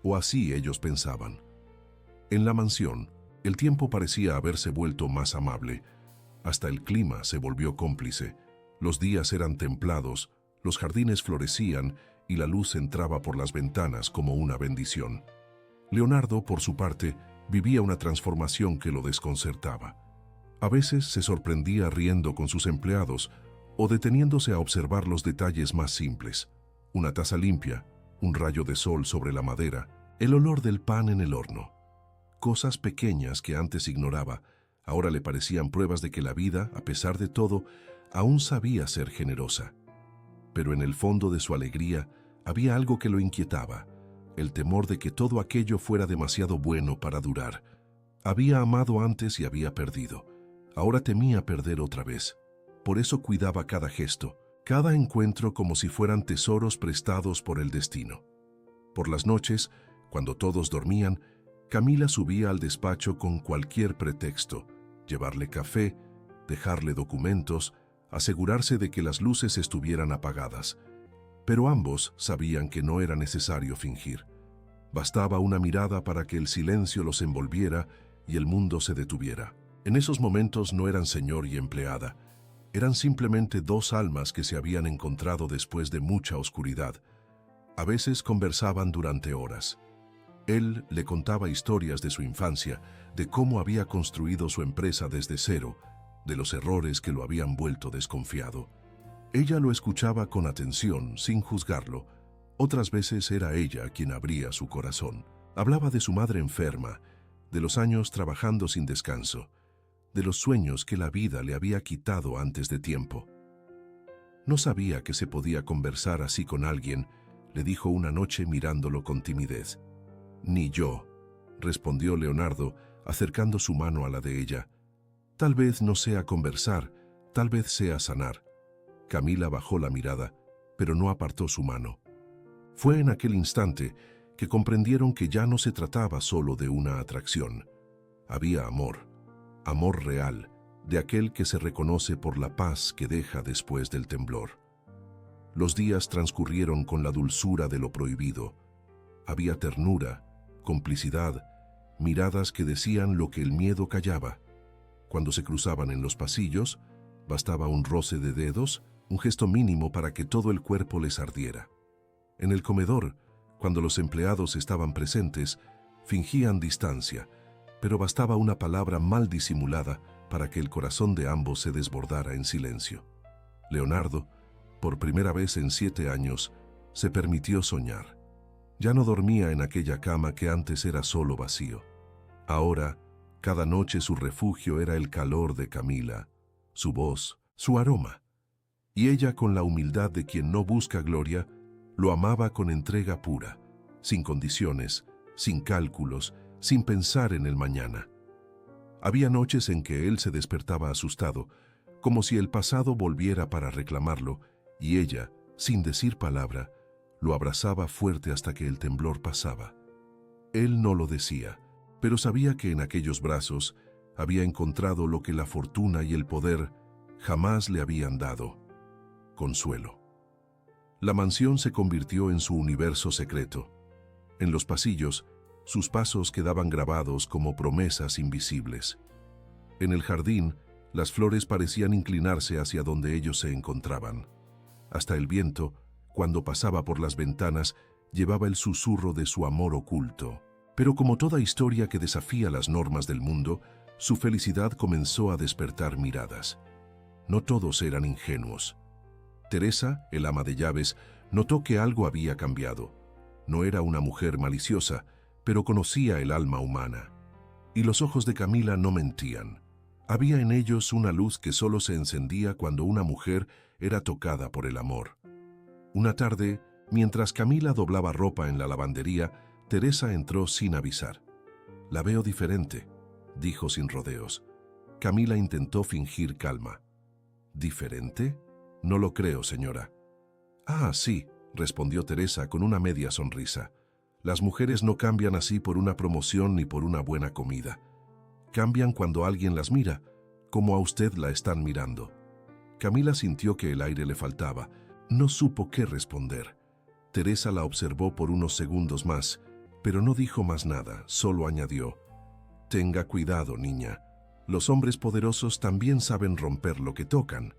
o así ellos pensaban. En la mansión, el tiempo parecía haberse vuelto más amable. Hasta el clima se volvió cómplice. Los días eran templados, los jardines florecían y la luz entraba por las ventanas como una bendición. Leonardo, por su parte, vivía una transformación que lo desconcertaba. A veces se sorprendía riendo con sus empleados o deteniéndose a observar los detalles más simples. Una taza limpia, un rayo de sol sobre la madera, el olor del pan en el horno. Cosas pequeñas que antes ignoraba, ahora le parecían pruebas de que la vida, a pesar de todo, aún sabía ser generosa. Pero en el fondo de su alegría había algo que lo inquietaba, el temor de que todo aquello fuera demasiado bueno para durar. Había amado antes y había perdido. Ahora temía perder otra vez. Por eso cuidaba cada gesto, cada encuentro como si fueran tesoros prestados por el destino. Por las noches, cuando todos dormían, Camila subía al despacho con cualquier pretexto, llevarle café, dejarle documentos, asegurarse de que las luces estuvieran apagadas. Pero ambos sabían que no era necesario fingir. Bastaba una mirada para que el silencio los envolviera y el mundo se detuviera. En esos momentos no eran señor y empleada, eran simplemente dos almas que se habían encontrado después de mucha oscuridad. A veces conversaban durante horas. Él le contaba historias de su infancia, de cómo había construido su empresa desde cero, de los errores que lo habían vuelto desconfiado. Ella lo escuchaba con atención, sin juzgarlo. Otras veces era ella quien abría su corazón. Hablaba de su madre enferma, de los años trabajando sin descanso, de los sueños que la vida le había quitado antes de tiempo. No sabía que se podía conversar así con alguien, le dijo una noche mirándolo con timidez. Ni yo, respondió Leonardo, acercando su mano a la de ella. Tal vez no sea conversar, tal vez sea sanar. Camila bajó la mirada, pero no apartó su mano. Fue en aquel instante que comprendieron que ya no se trataba solo de una atracción. Había amor, amor real, de aquel que se reconoce por la paz que deja después del temblor. Los días transcurrieron con la dulzura de lo prohibido. Había ternura, complicidad, miradas que decían lo que el miedo callaba. Cuando se cruzaban en los pasillos, bastaba un roce de dedos, un gesto mínimo para que todo el cuerpo les ardiera. En el comedor, cuando los empleados estaban presentes, fingían distancia, pero bastaba una palabra mal disimulada para que el corazón de ambos se desbordara en silencio. Leonardo, por primera vez en 7 años, se permitió soñar. Ya no dormía en aquella cama que antes era solo vacío. Ahora, cada noche su refugio era el calor de Camila, su voz, su aroma. Y ella, con la humildad de quien no busca gloria, lo amaba con entrega pura, sin condiciones, sin cálculos, sin pensar en el mañana. Había noches en que él se despertaba asustado, como si el pasado volviera para reclamarlo, y ella, sin decir palabra, lo abrazaba fuerte hasta que el temblor pasaba. Él no lo decía, pero sabía que en aquellos brazos había encontrado lo que la fortuna y el poder jamás le habían dado: consuelo. La mansión se convirtió en su universo secreto. En los pasillos, sus pasos quedaban grabados como promesas invisibles. En el jardín, las flores parecían inclinarse hacia donde ellos se encontraban. Hasta el viento, cuando pasaba por las ventanas, llevaba el susurro de su amor oculto. Pero como toda historia que desafía las normas del mundo, su felicidad comenzó a despertar miradas. No todos eran ingenuos. Teresa, el ama de llaves, notó que algo había cambiado. No era una mujer maliciosa, pero conocía el alma humana. Y los ojos de Camila no mentían. Había en ellos una luz que solo se encendía cuando una mujer era tocada por el amor. Una tarde, mientras Camila doblaba ropa en la lavandería, Teresa entró sin avisar. «La veo diferente», dijo sin rodeos. Camila intentó fingir calma. «¿Diferente? No lo creo, señora». «Ah, sí», respondió Teresa con una media sonrisa. «Las mujeres no cambian así por una promoción ni por una buena comida. Cambian cuando alguien las mira, como a usted la están mirando». Camila sintió que el aire le faltaba. No supo qué responder. Teresa la observó por unos segundos más, pero no dijo más nada, solo añadió: «Tenga cuidado, niña. Los hombres poderosos también saben romper lo que tocan».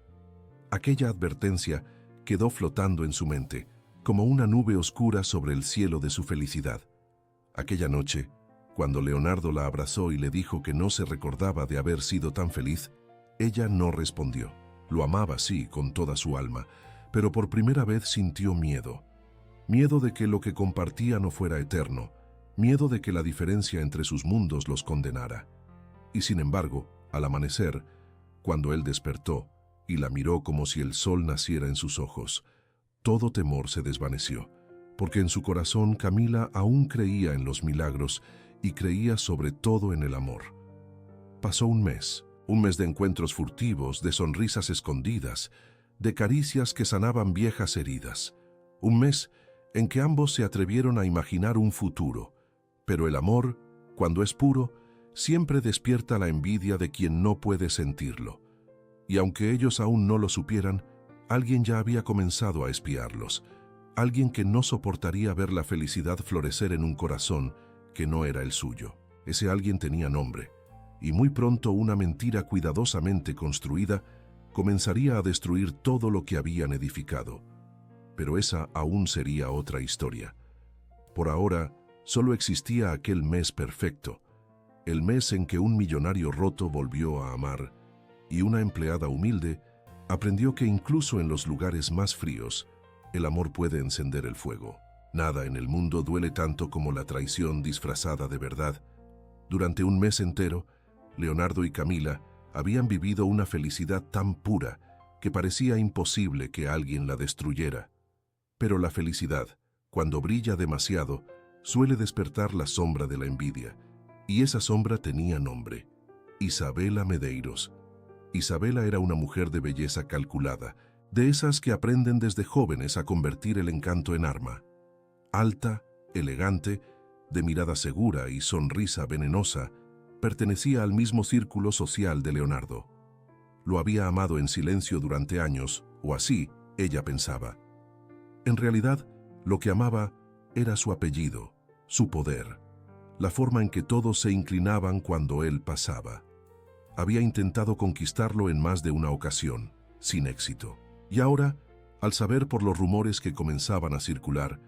Aquella advertencia quedó flotando en su mente, como una nube oscura sobre el cielo de su felicidad. Aquella noche, cuando Leonardo la abrazó y le dijo que no se recordaba de haber sido tan feliz, ella no respondió. Lo amaba, sí, con toda su alma, pero por primera vez sintió miedo. Miedo de que lo que compartía no fuera eterno, miedo de que la diferencia entre sus mundos los condenara. Y sin embargo, al amanecer, cuando él despertó y la miró como si el sol naciera en sus ojos, todo temor se desvaneció, porque en su corazón Camila aún creía en los milagros y creía sobre todo en el amor. Pasó un mes de encuentros furtivos, de sonrisas escondidas, de caricias que sanaban viejas heridas. Un mes en que ambos se atrevieron a imaginar un futuro. Pero el amor, cuando es puro, siempre despierta la envidia de quien no puede sentirlo. Y aunque ellos aún no lo supieran, alguien ya había comenzado a espiarlos. Alguien que no soportaría ver la felicidad florecer en un corazón que no era el suyo. Ese alguien tenía nombre, y muy pronto una mentira cuidadosamente construida comenzaría a destruir todo lo que habían edificado. Pero esa aún sería otra historia. Por ahora, solo existía aquel mes perfecto, el mes en que un millonario roto volvió a amar, y una empleada humilde aprendió que incluso en los lugares más fríos, el amor puede encender el fuego. Nada en el mundo duele tanto como la traición disfrazada de verdad. Durante un mes entero, Leonardo y Camila habían vivido una felicidad tan pura que parecía imposible que alguien la destruyera. Pero la felicidad, cuando brilla demasiado, suele despertar la sombra de la envidia, y esa sombra tenía nombre: Isabela Medeiros. Isabela era una mujer de belleza calculada, de esas que aprenden desde jóvenes a convertir el encanto en arma. Alta, elegante, de mirada segura y sonrisa venenosa, pertenecía al mismo círculo social de Leonardo. Lo había amado en silencio durante años, o así ella pensaba. En realidad, lo que amaba era su apellido, su poder, la forma en que todos se inclinaban cuando él pasaba. Había intentado conquistarlo en más de una ocasión, sin éxito. Y ahora, al saber por los rumores que comenzaban a circular,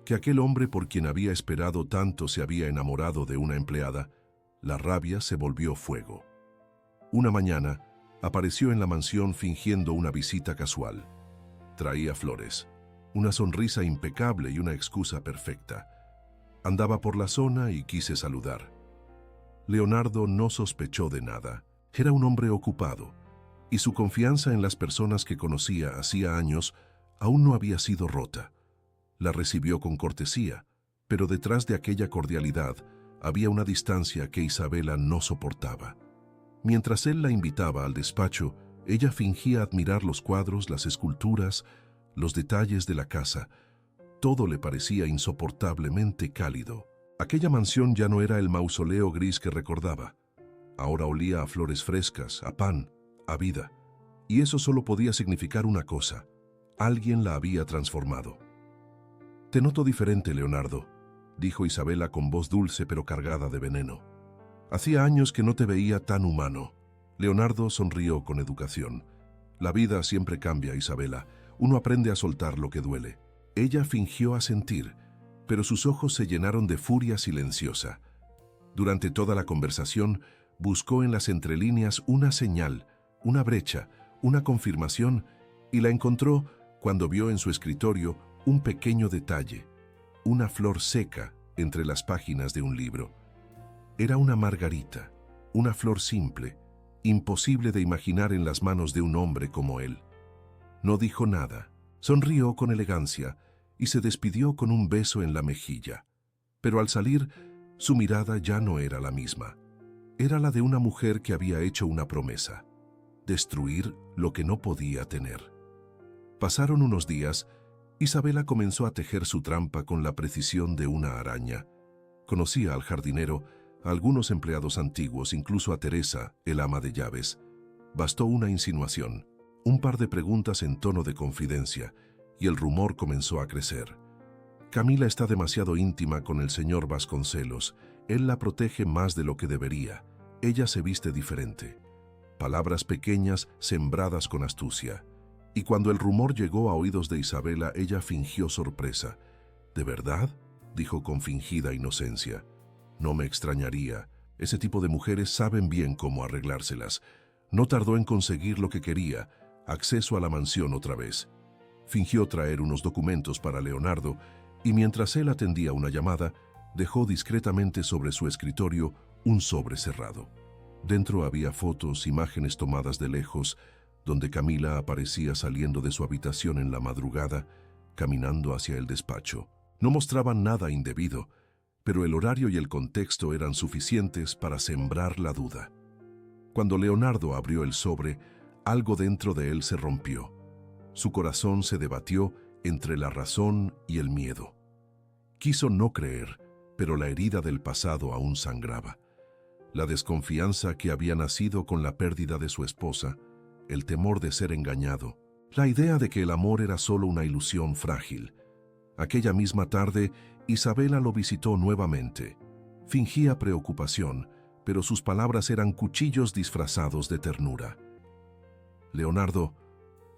que aquel hombre por quien había esperado tanto se había enamorado de una empleada, la rabia se volvió fuego. Una mañana, apareció en la mansión fingiendo una visita casual. Traía flores, una sonrisa impecable y una excusa perfecta. Andaba por la zona y quise saludar. Leonardo no sospechó de nada. Era un hombre ocupado, y su confianza en las personas que conocía hacía años aún no había sido rota. La recibió con cortesía, pero detrás de aquella cordialidad había una distancia que Isabela no soportaba. Mientras él la invitaba al despacho, ella fingía admirar los cuadros, las esculturas, los detalles de la casa. Todo le parecía insoportablemente cálido. Aquella mansión ya no era el mausoleo gris que recordaba. Ahora olía a flores frescas, a pan, a vida. Y eso solo podía significar una cosa: alguien la había transformado. «Te noto diferente, Leonardo», dijo Isabela con voz dulce pero cargada de veneno. «Hacía años que no te veía tan humano». Leonardo sonrió con educación. «La vida siempre cambia, Isabela. Uno aprende a soltar lo que duele». Ella fingió asentir, pero sus ojos se llenaron de furia silenciosa. Durante toda la conversación, buscó en las entrelíneas una señal, una brecha, una confirmación, y la encontró cuando vio en su escritorio un pequeño detalle: una flor seca entre las páginas de un libro. Era una margarita, una flor simple, imposible de imaginar en las manos de un hombre como él. No dijo nada, sonrió con elegancia y se despidió con un beso en la mejilla. Pero al salir, su mirada ya no era la misma. Era la de una mujer que había hecho una promesa: destruir lo que no podía tener. Pasaron unos días. Isabela comenzó a tejer su trampa con la precisión de una araña. Conocía al jardinero, a algunos empleados antiguos, incluso a Teresa, el ama de llaves. Bastó una insinuación, Un par de preguntas en tono de confidencia, y el rumor comenzó a crecer. Camila está demasiado íntima con el señor Vasconcelos. Él la protege más de lo que debería. Ella se viste diferente. Palabras pequeñas sembradas con astucia. Y cuando el rumor llegó a oídos de Isabela, ella fingió sorpresa. ¿De verdad?, dijo con fingida inocencia. No me extrañaría. Ese tipo de mujeres saben bien cómo arreglárselas. No tardó en conseguir lo que quería, acceso a la mansión otra vez. Fingió traer unos documentos para Leonardo y mientras él atendía una llamada, dejó discretamente sobre su escritorio un sobre cerrado. Dentro había fotos, imágenes tomadas de lejos, donde Camila aparecía saliendo de su habitación en la madrugada, caminando hacia el despacho. No mostraban nada indebido, pero el horario y el contexto eran suficientes para sembrar la duda. Cuando Leonardo abrió el sobre, algo dentro de él se rompió. Su corazón se debatió entre la razón y el miedo. Quiso no creer, pero la herida del pasado aún sangraba. La desconfianza que había nacido con la pérdida de su esposa, el temor de ser engañado, la idea de que el amor era solo una ilusión frágil. Aquella misma tarde, Isabela lo visitó nuevamente. Fingía preocupación, pero sus palabras eran cuchillos disfrazados de ternura. Leonardo,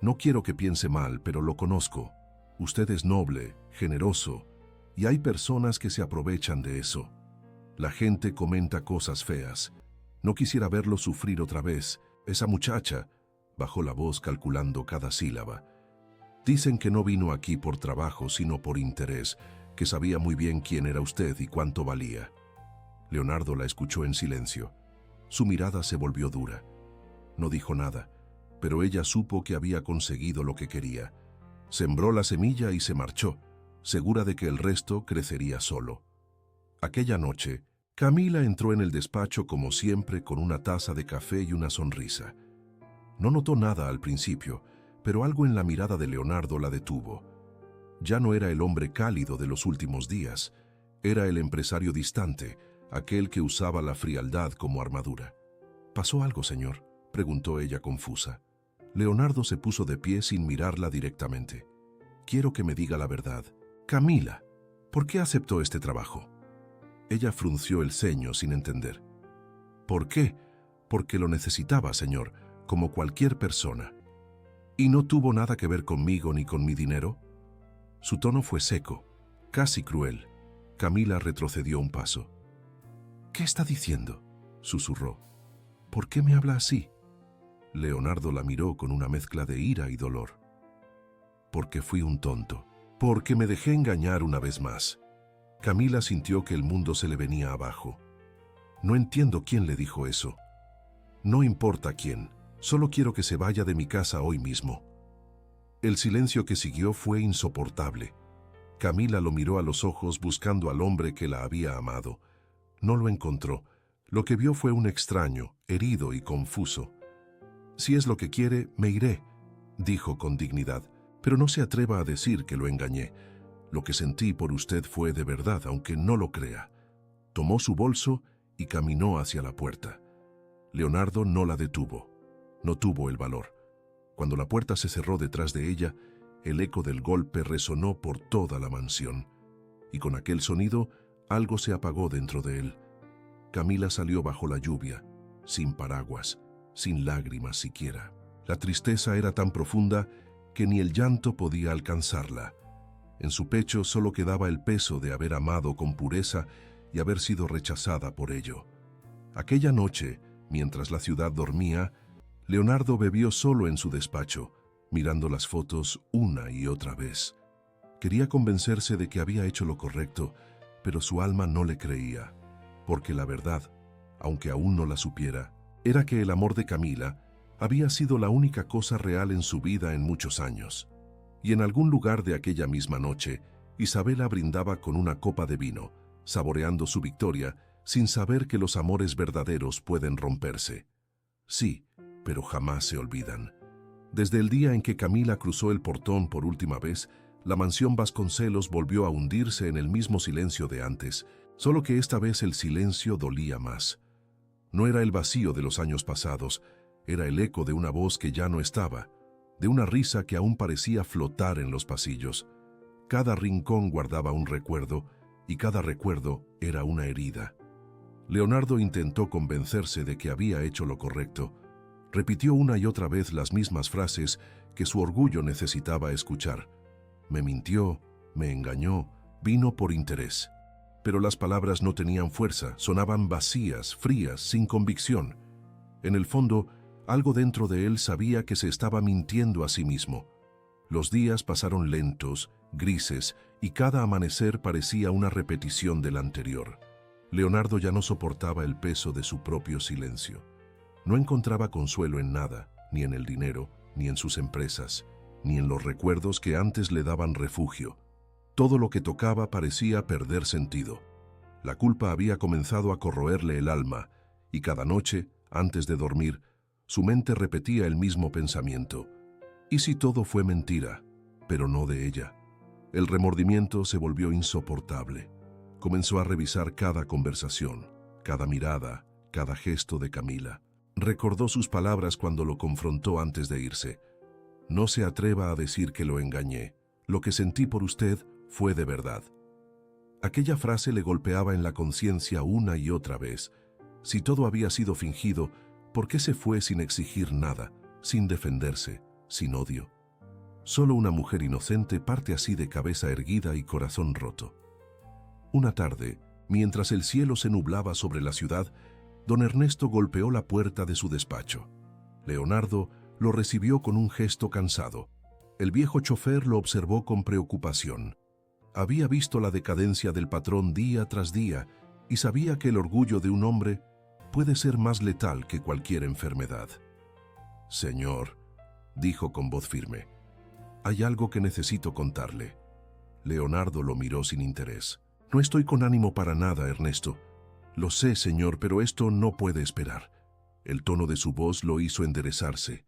no quiero que piense mal, pero lo conozco. Usted es noble, generoso, y hay personas que se aprovechan de eso. La gente comenta cosas feas. No quisiera verlo sufrir otra vez. Esa muchacha, bajó la voz calculando cada sílaba. Dicen que no vino aquí por trabajo, sino por interés, que sabía muy bien quién era usted y cuánto valía. Leonardo la escuchó en silencio. Su mirada se volvió dura. No dijo nada, pero ella supo que había conseguido lo que quería. Sembró la semilla y se marchó, segura de que el resto crecería solo. Aquella noche, Camila entró en el despacho como siempre con una taza de café y una sonrisa. No notó nada al principio, pero algo en la mirada de Leonardo la detuvo. Ya no era el hombre cálido de los últimos días, era el empresario distante, aquel que usaba la frialdad como armadura. ¿Pasó algo, señor?, preguntó ella confusa. Leonardo se puso de pie sin mirarla directamente. Quiero que me diga la verdad. Camila, ¿por qué aceptó este trabajo? Ella frunció el ceño sin entender. ¿Por qué? Porque lo necesitaba, señor, como cualquier persona. ¿Y no tuvo nada que ver conmigo ni con mi dinero? Su tono fue seco, casi cruel. Camila retrocedió un paso. ¿Qué está diciendo?, susurró. ¿Por qué me habla así? Leonardo la miró con una mezcla de ira y dolor. Porque fui un tonto. Porque me dejé engañar una vez más. Camila sintió que el mundo se le venía abajo. No entiendo quién le dijo eso. No importa quién, solo quiero que se vaya de mi casa hoy mismo. El silencio que siguió fue insoportable. Camila lo miró a los ojos buscando al hombre que la había amado. No lo encontró. Lo que vio fue un extraño, herido y confuso. Si es lo que quiere, me iré, dijo con dignidad, pero no se atreva a decir que lo engañé. Lo que sentí por usted fue de verdad, aunque no lo crea. Tomó su bolso y caminó hacia la puerta. Leonardo no la detuvo. No tuvo el valor. Cuando la puerta se cerró detrás de ella, el eco del golpe resonó por toda la mansión. Y con aquel sonido, algo se apagó dentro de él. Camila salió bajo la lluvia, sin paraguas, sin lágrimas siquiera. La tristeza era tan profunda que ni el llanto podía alcanzarla. En su pecho solo quedaba el peso de haber amado con pureza y haber sido rechazada por ello. Aquella noche, mientras la ciudad dormía, Leonardo bebió solo en su despacho, mirando las fotos una y otra vez. Quería convencerse de que había hecho lo correcto, pero su alma no le creía, porque la verdad, aunque aún no la supiera, era que el amor de Camila había sido la única cosa real en su vida en muchos años. Y en algún lugar de aquella misma noche, Isabela brindaba con una copa de vino, saboreando su victoria, sin saber que los amores verdaderos pueden romperse. Sí, pero jamás se olvidan. Desde el día en que Camila cruzó el portón por última vez, la mansión Vasconcelos volvió a hundirse en el mismo silencio de antes, solo que esta vez el silencio dolía más. No era el vacío de los años pasados, era el eco de una voz que ya no estaba, de una risa que aún parecía flotar en los pasillos. Cada rincón guardaba un recuerdo, y cada recuerdo era una herida. Leonardo intentó convencerse de que había hecho lo correcto. Repitió una y otra vez las mismas frases que su orgullo necesitaba escuchar. Me mintió, me engañó, vino por interés. Pero las palabras no tenían fuerza, sonaban vacías, frías, sin convicción. En el fondo, algo dentro de él sabía que se estaba mintiendo a sí mismo. Los días pasaron lentos, grises, y cada amanecer parecía una repetición del anterior. Leonardo ya no soportaba el peso de su propio silencio. No encontraba consuelo en nada, ni en el dinero, ni en sus empresas, ni en los recuerdos que antes le daban refugio. Todo lo que tocaba parecía perder sentido. La culpa había comenzado a corroerle el alma, y cada noche, antes de dormir, su mente repetía el mismo pensamiento. ¿Y si todo fue mentira, pero no de ella? El remordimiento se volvió insoportable. Comenzó a revisar cada conversación, cada mirada, cada gesto de Camila. Recordó sus palabras cuando lo confrontó antes de irse. No se atreva a decir que lo engañé. Lo que sentí por usted fue de verdad. Aquella frase le golpeaba en la conciencia una y otra vez. Si todo había sido fingido, ¿por qué se fue sin exigir nada, sin defenderse, sin odio? Solo una mujer inocente parte así de cabeza erguida y corazón roto. Una tarde, mientras el cielo se nublaba sobre la ciudad, don Ernesto golpeó la puerta de su despacho. Leonardo lo recibió con un gesto cansado. El viejo chofer lo observó con preocupación. Había visto la decadencia del patrón día tras día y sabía que el orgullo de un hombre puede ser más letal que cualquier enfermedad. «Señor», dijo con voz firme, «hay algo que necesito contarle». Leonardo lo miró sin interés. «No estoy con ánimo para nada, Ernesto. Lo sé, señor, pero esto no puede esperar». El tono de su voz lo hizo enderezarse.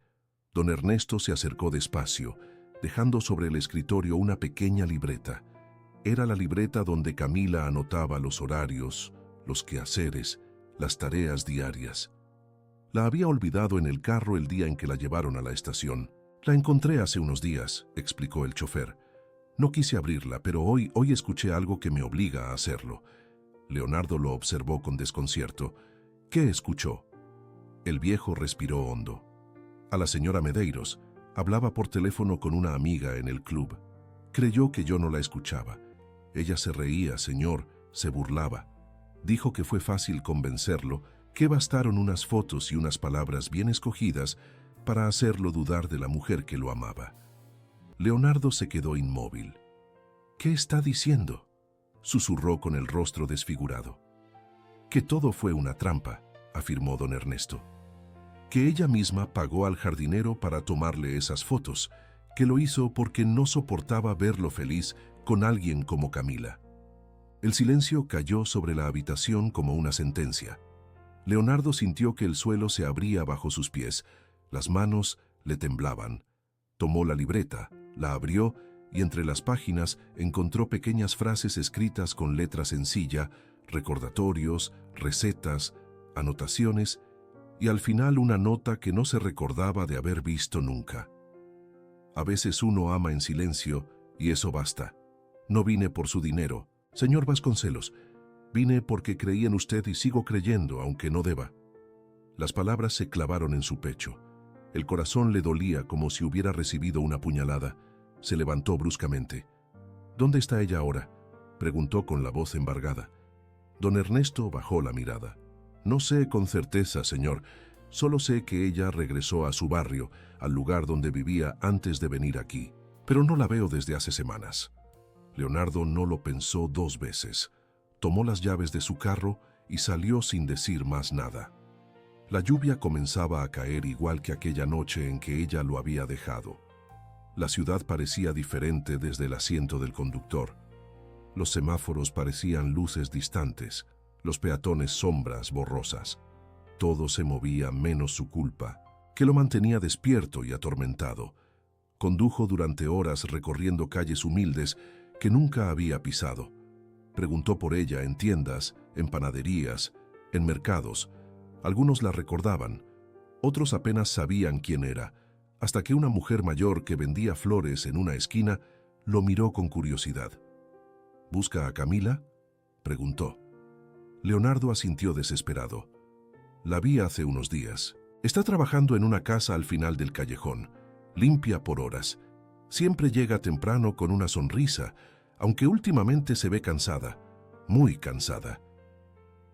Don Ernesto se acercó despacio, dejando sobre el escritorio una pequeña libreta. Era la libreta donde Camila anotaba los horarios, los quehaceres, las tareas diarias. La había olvidado en el carro el día en que la llevaron a la estación. «La encontré hace unos días», explicó el chofer. «No quise abrirla, pero hoy escuché algo que me obliga a hacerlo». Leonardo lo observó con desconcierto. «¿Qué escuchó?» El viejo respiró hondo. «A la señora Medeiros. Hablaba por teléfono con una amiga en el club. Creyó que yo no la escuchaba. Ella se reía, señor, se burlaba. Dijo que fue fácil convencerlo, que bastaron unas fotos y unas palabras bien escogidas para hacerlo dudar de la mujer que lo amaba». Leonardo se quedó inmóvil. «¿Qué está diciendo?», susurró con el rostro desfigurado. «Que todo fue una trampa», afirmó don Ernesto. «Que ella misma pagó al jardinero para tomarle esas fotos, que lo hizo porque no soportaba verlo feliz con alguien como Camila». El silencio cayó sobre la habitación como una sentencia. Leonardo sintió que el suelo se abría bajo sus pies. Las manos le temblaban. Tomó la libreta, la abrió y entre las páginas encontró pequeñas frases escritas con letra sencilla, recordatorios, recetas, anotaciones y al final una nota que no se recordaba de haber visto nunca. «A veces uno ama en silencio y eso basta. No vine por su dinero, señor Vasconcelos. Vine porque creí en usted y sigo creyendo, aunque no deba». Las palabras se clavaron en su pecho. El corazón le dolía como si hubiera recibido una puñalada. Se levantó bruscamente. «¿Dónde está ella ahora?», preguntó con la voz embargada. Don Ernesto bajó la mirada. «No sé con certeza, señor. Solo sé que ella regresó a su barrio, al lugar donde vivía antes de venir aquí. Pero no la veo desde hace semanas». Leonardo no lo pensó dos veces. Tomó las llaves de su carro y salió sin decir más nada. La lluvia comenzaba a caer igual que aquella noche en que ella lo había dejado. La ciudad parecía diferente desde el asiento del conductor. Los semáforos parecían luces distantes, los peatones sombras borrosas. Todo se movía menos su culpa, que lo mantenía despierto y atormentado. Condujo durante horas recorriendo calles humildes que nunca había pisado. Preguntó por ella en tiendas, en panaderías, en mercados. Algunos la recordaban, otros apenas sabían quién era. hasta que una mujer mayor que vendía flores en una esquina lo miró con curiosidad. ¿Busca a Camila?, preguntó. Leonardo asintió desesperado. La vi hace unos días. Está trabajando en una casa al final del callejón. Limpia por horas. Siempre llega temprano con una sonrisa, aunque últimamente se ve cansada, muy cansada.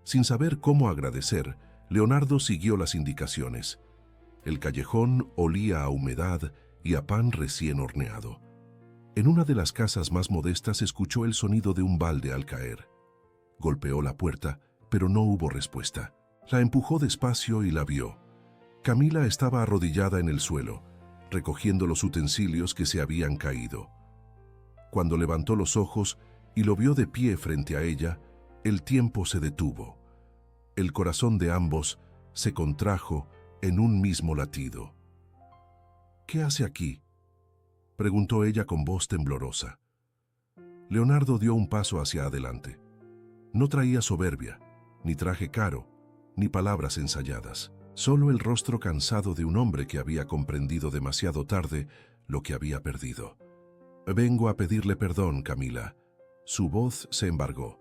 Sin saber cómo agradecer, Leonardo siguió las indicaciones. El callejón olía a humedad y a pan recién horneado. En una de las casas más modestas escuchó el sonido de un balde al caer. Golpeó la puerta, pero no hubo respuesta. La empujó despacio y la vio. Camila estaba arrodillada en el suelo, recogiendo los utensilios que se habían caído. Cuando levantó los ojos y lo vio de pie frente a ella, el tiempo se detuvo. El corazón de ambos se contrajo en un mismo latido. «¿Qué hace aquí?», preguntó ella con voz temblorosa. Leonardo dio un paso hacia adelante. No traía soberbia, ni traje caro, ni palabras ensayadas. Solo el rostro cansado de un hombre que había comprendido demasiado tarde lo que había perdido. «Vengo a pedirle perdón, Camila». Su voz se embargó.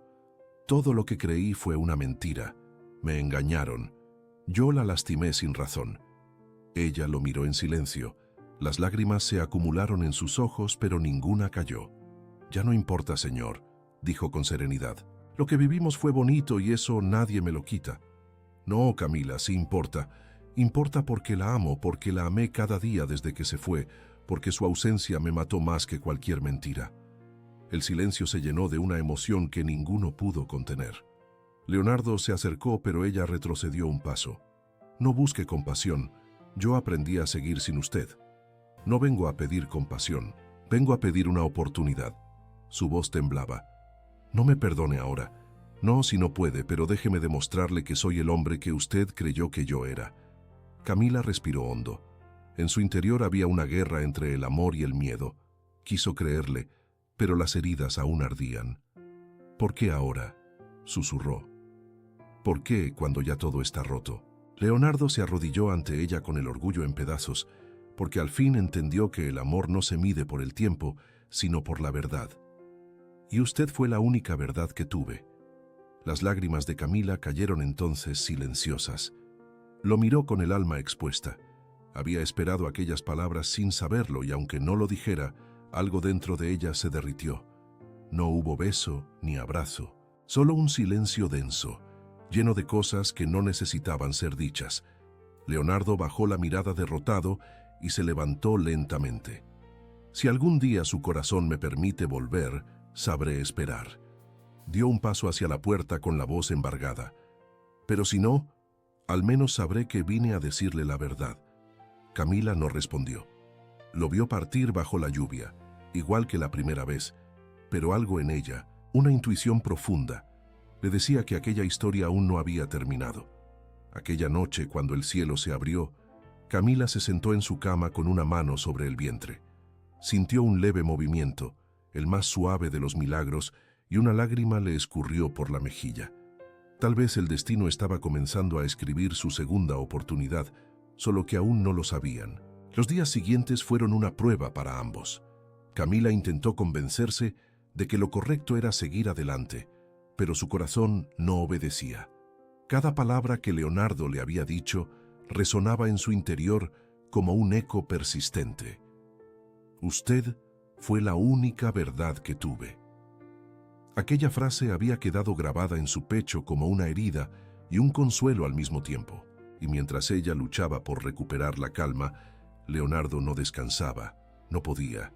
«Todo lo que creí fue una mentira. Me engañaron. Yo la lastimé sin razón». Ella lo miró en silencio. Las lágrimas se acumularon en sus ojos, pero ninguna cayó. «Ya no importa, señor», dijo con serenidad. «Lo que vivimos fue bonito y eso nadie me lo quita». «No, Camila, sí importa. Importa porque la amo, porque la amé cada día desde que se fue, porque su ausencia me mató más que cualquier mentira». El silencio se llenó de una emoción que ninguno pudo contener. Leonardo se acercó, pero ella retrocedió un paso. «No busque compasión. Yo aprendí a seguir sin usted. No vengo a pedir compasión. Vengo a pedir una oportunidad». Su voz temblaba. «No me perdone ahora. No, si no puede, pero déjeme demostrarle que soy el hombre que usted creyó que yo era». Camila respiró hondo. En su interior había una guerra entre el amor y el miedo. Quiso creerle, pero las heridas aún ardían. «¿Por qué ahora?», susurró. «¿Por qué cuando ya todo está roto?». Leonardo se arrodilló ante ella con el orgullo en pedazos, porque al fin entendió que el amor no se mide por el tiempo, sino por la verdad. «Y usted fue la única verdad que tuve». Las lágrimas de Camila cayeron entonces silenciosas. Lo miró con el alma expuesta. Había esperado aquellas palabras sin saberlo y aunque no lo dijera, algo dentro de ella se derritió. No hubo beso ni abrazo, solo un silencio denso, lleno de cosas que no necesitaban ser dichas. Leonardo bajó la mirada derrotado y se levantó lentamente. «Si algún día su corazón me permite volver, sabré esperar». Dio un paso hacia la puerta con la voz embargada. «Pero si no, al menos sabré que vine a decirle la verdad». Camila no respondió. Lo vio partir bajo la lluvia, igual que la primera vez, pero algo en ella, una intuición profunda, le decía que aquella historia aún no había terminado. Aquella noche, cuando el cielo se abrió, Camila se sentó en su cama con una mano sobre el vientre. Sintió un leve movimiento, el más suave de los milagros, y una lágrima le escurrió por la mejilla. Tal vez el destino estaba comenzando a escribir su segunda oportunidad, solo que aún no lo sabían. Los días siguientes fueron una prueba para ambos. Camila intentó convencerse de que lo correcto era seguir adelante, pero su corazón no obedecía. Cada palabra que Leonardo le había dicho resonaba en su interior como un eco persistente. «Usted fue la única verdad que tuve». Aquella frase había quedado grabada en su pecho como una herida y un consuelo al mismo tiempo, y mientras ella luchaba por recuperar la calma, Leonardo no descansaba, no podía.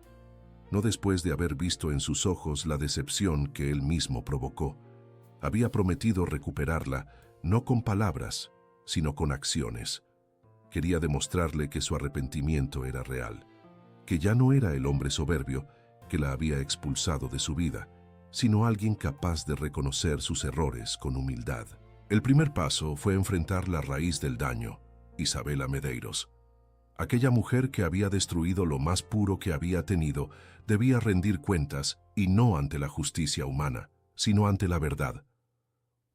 No después de haber visto en sus ojos la decepción que él mismo provocó. Había prometido recuperarla, no con palabras, sino con acciones. Quería demostrarle que su arrepentimiento era real, que ya no era el hombre soberbio que la había expulsado de su vida, sino alguien capaz de reconocer sus errores con humildad. El primer paso fue enfrentar la raíz del daño, Isabela Medeiros. Aquella mujer que había destruido lo más puro que había tenido debía rendir cuentas, y no ante la justicia humana, sino ante la verdad.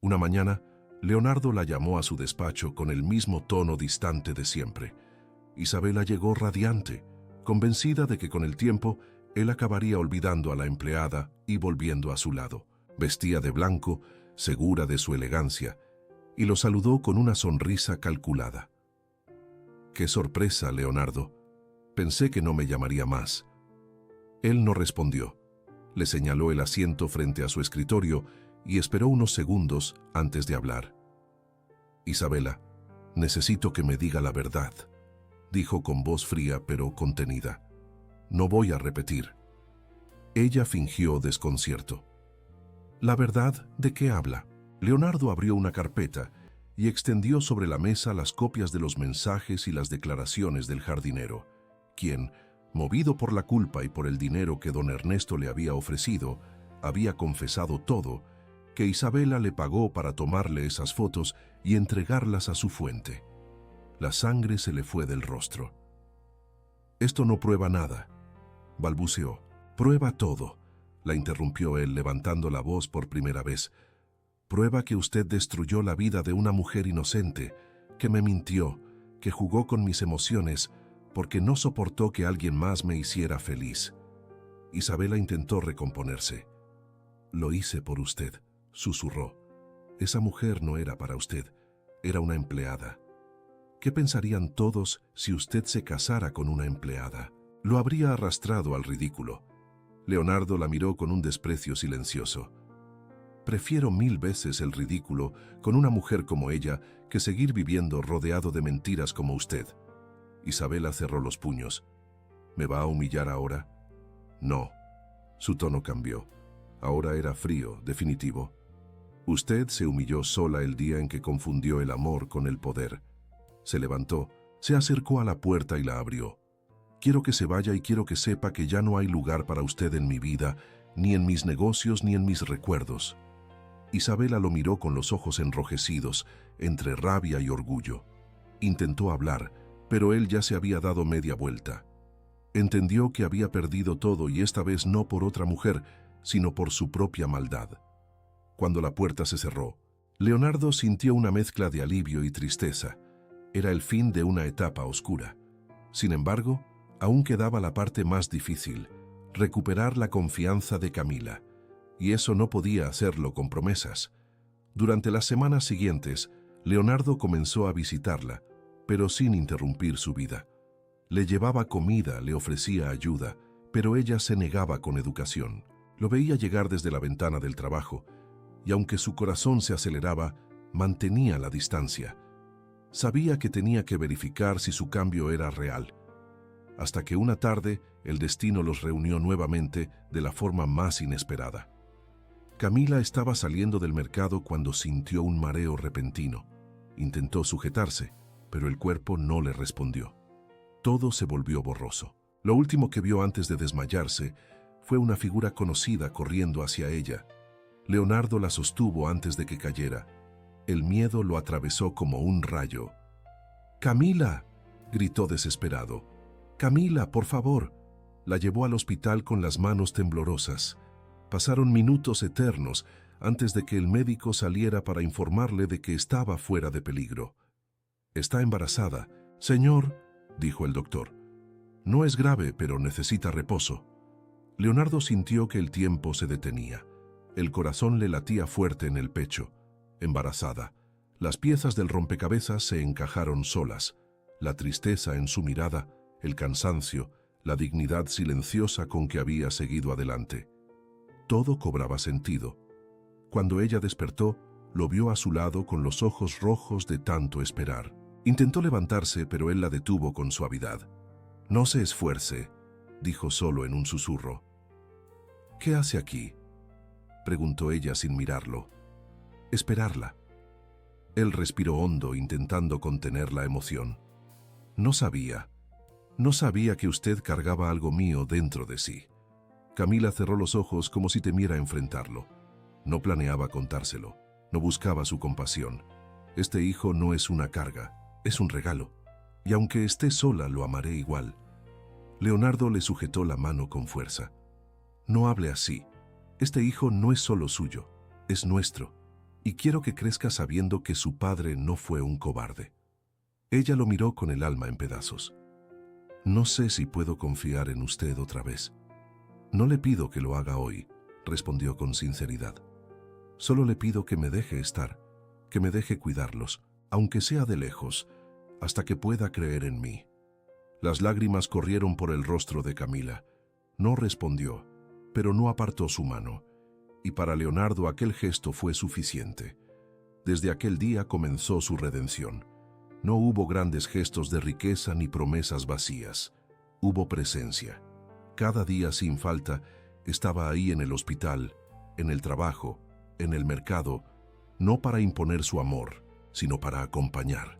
Una mañana, Leonardo la llamó a su despacho con el mismo tono distante de siempre. Isabela llegó radiante, convencida de que con el tiempo él acabaría olvidando a la empleada y volviendo a su lado. Vestía de blanco, segura de su elegancia, y lo saludó con una sonrisa calculada. «Qué sorpresa, Leonardo. Pensé que no me llamaría más». Él no respondió. Le señaló el asiento frente a su escritorio y esperó unos segundos antes de hablar. «Isabela, necesito que me diga la verdad», dijo con voz fría pero contenida. «No voy a repetir». Ella fingió desconcierto. «¿La verdad de qué habla?». Leonardo abrió una carpeta y extendió sobre la mesa las copias de los mensajes y las declaraciones del jardinero, quien, movido por la culpa y por el dinero que don Ernesto le había ofrecido, había confesado todo, que Isabela le pagó para tomarle esas fotos y entregarlas a su fuente. La sangre se le fue del rostro. «Esto no prueba nada», balbuceó. «Prueba todo», la interrumpió él levantando la voz por primera vez. «Prueba que usted destruyó la vida de una mujer inocente, que me mintió, que jugó con mis emociones, porque no soportó que alguien más me hiciera feliz». Isabela intentó recomponerse. «Lo hice por usted», susurró. «Esa mujer no era para usted, era una empleada. ¿Qué pensarían todos si usted se casara con una empleada? Lo habría arrastrado al ridículo». Leonardo la miró con un desprecio silencioso. «Prefiero 1000 veces el ridículo con una mujer como ella que seguir viviendo rodeado de mentiras como usted». Isabela cerró los puños. «¿Me va a humillar ahora?». «No». Su tono cambió. Ahora era frío, definitivo. «Usted se humilló sola el día en que confundió el amor con el poder». Se levantó, se acercó a la puerta y la abrió. «Quiero que se vaya y quiero que sepa que ya no hay lugar para usted en mi vida, ni en mis negocios ni en mis recuerdos». Isabela lo miró con los ojos enrojecidos, entre rabia y orgullo. Intentó hablar, pero él ya se había dado media vuelta. Entendió que había perdido todo y esta vez no por otra mujer, sino por su propia maldad. Cuando la puerta se cerró, Leonardo sintió una mezcla de alivio y tristeza. Era el fin de una etapa oscura. Sin embargo, aún quedaba la parte más difícil, recuperar la confianza de Camila. Y eso no podía hacerlo con promesas. Durante las semanas siguientes, Leonardo comenzó a visitarla, pero sin interrumpir su vida. Le llevaba comida, le ofrecía ayuda, pero ella se negaba con educación. Lo veía llegar desde la ventana del trabajo, y aunque su corazón se aceleraba, mantenía la distancia. Sabía que tenía que verificar si su cambio era real. Hasta que una tarde, el destino los reunió nuevamente de la forma más inesperada. Camila estaba saliendo del mercado cuando sintió un mareo repentino. Intentó sujetarse, pero el cuerpo no le respondió. Todo se volvió borroso. Lo último que vio antes de desmayarse fue una figura conocida corriendo hacia ella. Leonardo la sostuvo antes de que cayera. El miedo lo atravesó como un rayo. «¡Camila!», gritó desesperado. «¡Camila, por favor!». La llevó al hospital con las manos temblorosas. Pasaron minutos eternos antes de que el médico saliera para informarle de que estaba fuera de peligro. «Está embarazada, señor», dijo el doctor. «No es grave, pero necesita reposo». Leonardo sintió que el tiempo se detenía. El corazón le latía fuerte en el pecho. Embarazada. Las piezas del rompecabezas se encajaron solas. La tristeza en su mirada, el cansancio, la dignidad silenciosa con que había seguido adelante. Todo cobraba sentido. Cuando ella despertó, lo vio a su lado con los ojos rojos de tanto esperar. Intentó levantarse, pero él la detuvo con suavidad. «No se esfuerce», dijo solo en un susurro. «¿Qué hace aquí?», preguntó ella sin mirarlo. «Esperarla». Él respiró hondo, intentando contener la emoción. No sabía que usted cargaba algo mío dentro de sí». Camila cerró los ojos como si temiera enfrentarlo. No planeaba contárselo, no buscaba su compasión. Este hijo no es una carga, es un regalo. Y aunque esté sola, lo amaré igual. Leonardo le sujetó la mano con fuerza. «No hable así. Este hijo no es solo suyo, es nuestro. Y quiero que crezca sabiendo que su padre no fue un cobarde». Ella lo miró con el alma en pedazos. No sé si puedo confiar en usted otra vez. No le pido que lo haga hoy, respondió con sinceridad. Solo le pido que me deje estar, que me deje cuidarlos, aunque sea de lejos, hasta que pueda creer en mí. Las lágrimas corrieron por el rostro de Camila. No respondió, pero no apartó su mano, y para Leonardo aquel gesto fue suficiente. Desde aquel día comenzó su redención. No hubo grandes gestos de riqueza ni promesas vacías. Hubo presencia. Cada día sin falta estaba ahí en el hospital, en el trabajo, en el mercado, no para imponer su amor, sino para acompañar.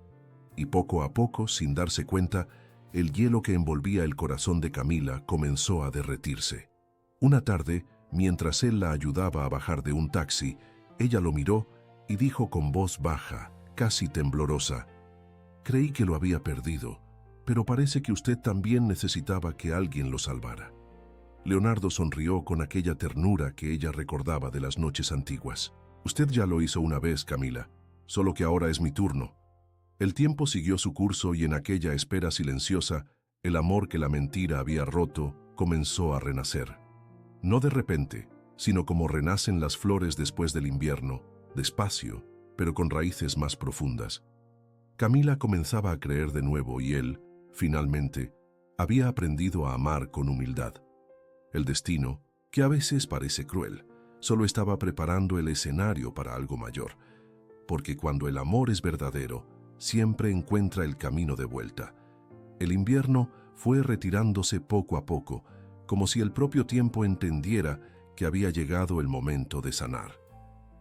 Y poco a poco, sin darse cuenta, el hielo que envolvía el corazón de Camila comenzó a derretirse. Una tarde, mientras él la ayudaba a bajar de un taxi, ella lo miró y dijo con voz baja, casi temblorosa: «Creí que lo había perdido, pero parece que usted también necesitaba que alguien lo salvara». Leonardo sonrió con aquella ternura que ella recordaba de las noches antiguas. «Usted ya lo hizo una vez, Camila, solo que ahora es mi turno». El tiempo siguió su curso y en aquella espera silenciosa, el amor que la mentira había roto comenzó a renacer. No de repente, sino como renacen las flores después del invierno, despacio, pero con raíces más profundas. Camila comenzaba a creer de nuevo y él, finalmente, había aprendido a amar con humildad. El destino, que a veces parece cruel, solo estaba preparando el escenario para algo mayor, porque cuando el amor es verdadero, siempre encuentra el camino de vuelta. El invierno fue retirándose poco a poco, como si el propio tiempo entendiera que había llegado el momento de sanar.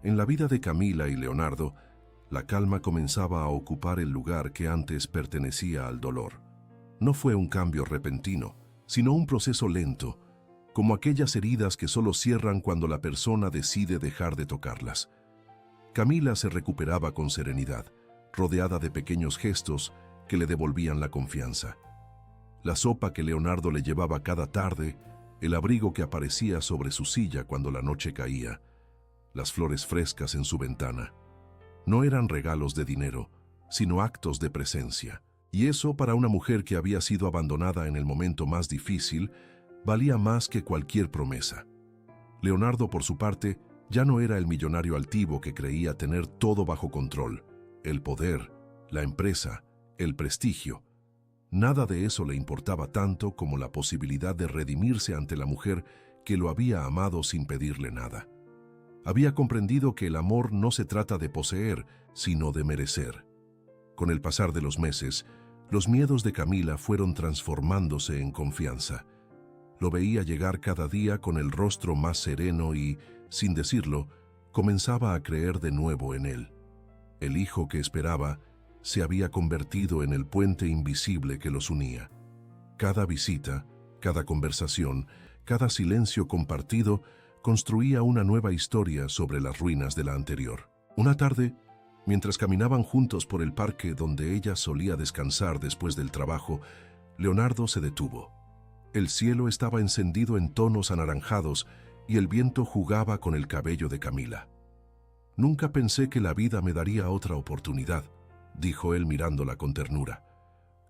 En la vida de Camila y Leonardo, la calma comenzaba a ocupar el lugar que antes pertenecía al dolor. No fue un cambio repentino, sino un proceso lento, como aquellas heridas que solo cierran cuando la persona decide dejar de tocarlas. Camila se recuperaba con serenidad, rodeada de pequeños gestos que le devolvían la confianza. La sopa que Leonardo le llevaba cada tarde, el abrigo que aparecía sobre su silla cuando la noche caía, las flores frescas en su ventana. No eran regalos de dinero, sino actos de presencia. Y eso, para una mujer que había sido abandonada en el momento más difícil, valía más que cualquier promesa. Leonardo, por su parte, ya no era el millonario altivo que creía tener todo bajo control. El poder, la empresa, el prestigio. Nada de eso le importaba tanto como la posibilidad de redimirse ante la mujer que lo había amado sin pedirle nada. Había comprendido que el amor no se trata de poseer, sino de merecer. Con el pasar de los meses, los miedos de Camila fueron transformándose en confianza. Lo veía llegar cada día con el rostro más sereno y, sin decirlo, comenzaba a creer de nuevo en él. El hijo que esperaba se había convertido en el puente invisible que los unía. Cada visita, cada conversación, cada silencio compartido construía una nueva historia sobre las ruinas de la anterior. Una tarde, mientras caminaban juntos por el parque donde ella solía descansar después del trabajo, Leonardo se detuvo. El cielo estaba encendido en tonos anaranjados y el viento jugaba con el cabello de Camila. «Nunca pensé que la vida me daría otra oportunidad», dijo él mirándola con ternura.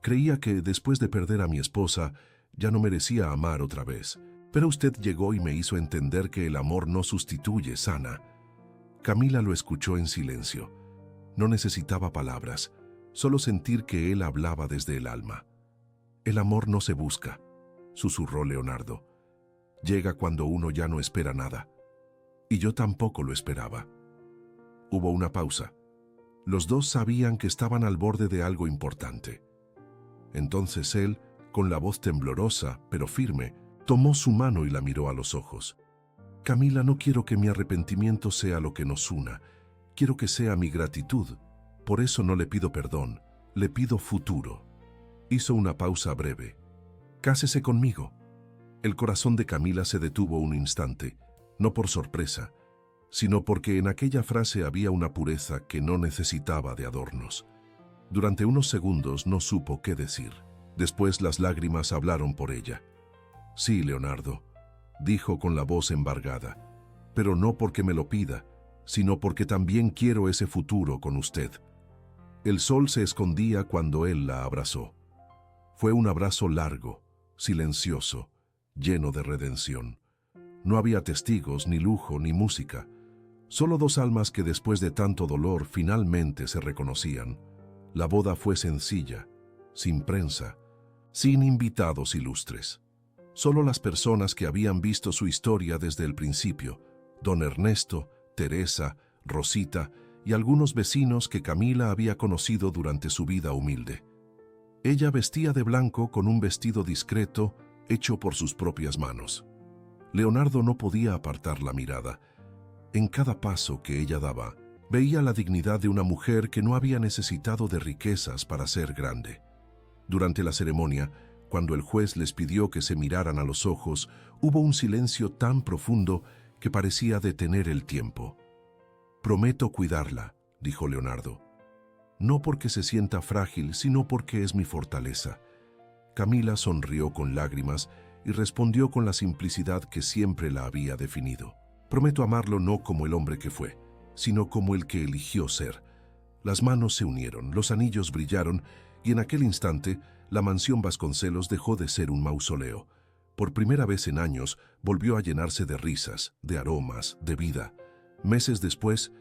«Creía que después de perder a mi esposa ya no merecía amar otra vez. Pero usted llegó y me hizo entender que el amor no sustituye, sana». Camila lo escuchó en silencio. No necesitaba palabras, solo sentir que él hablaba desde el alma. «El amor no se busca», susurró Leonardo. «Llega cuando uno ya no espera nada. Y yo tampoco lo esperaba». Hubo una pausa. Los dos sabían que estaban al borde de algo importante. Entonces él, con la voz temblorosa, pero firme, tomó su mano y la miró a los ojos. «Camila, no quiero que mi arrepentimiento sea lo que nos una. Quiero que sea mi gratitud. Por eso no le pido perdón, le pido futuro». Hizo una pausa breve. «Cásese conmigo». El corazón de Camila se detuvo un instante, no por sorpresa, sino porque en aquella frase había una pureza que no necesitaba de adornos. Durante unos segundos no supo qué decir. Después las lágrimas hablaron por ella. «Sí, Leonardo», dijo con la voz embargada, «pero no porque me lo pida, sino porque también quiero ese futuro con usted». El sol se escondía cuando él la abrazó. Fue un abrazo largo, silencioso, lleno de redención. No había testigos, ni lujo, ni música. Solo dos almas que después de tanto dolor finalmente se reconocían. La boda fue sencilla, sin prensa, sin invitados ilustres. Solo las personas que habían visto su historia desde el principio, don Ernesto, Teresa, Rosita y algunos vecinos que Camila había conocido durante su vida humilde. Ella vestía de blanco con un vestido discreto hecho por sus propias manos. Leonardo no podía apartar la mirada. En cada paso que ella daba, veía la dignidad de una mujer que no había necesitado de riquezas para ser grande. Durante la ceremonia, cuando el juez les pidió que se miraran a los ojos, hubo un silencio tan profundo que parecía detener el tiempo. «Prometo cuidarla», dijo Leonardo. «No porque se sienta frágil, sino porque es mi fortaleza». Camila sonrió con lágrimas y respondió con la simplicidad que siempre la había definido. «Prometo amarlo no como el hombre que fue, sino como el que eligió ser». Las manos se unieron, los anillos brillaron, y en aquel instante la mansión Vasconcelos dejó de ser un mausoleo. Por primera vez en años volvió a llenarse de risas, de aromas, de vida. Meses después,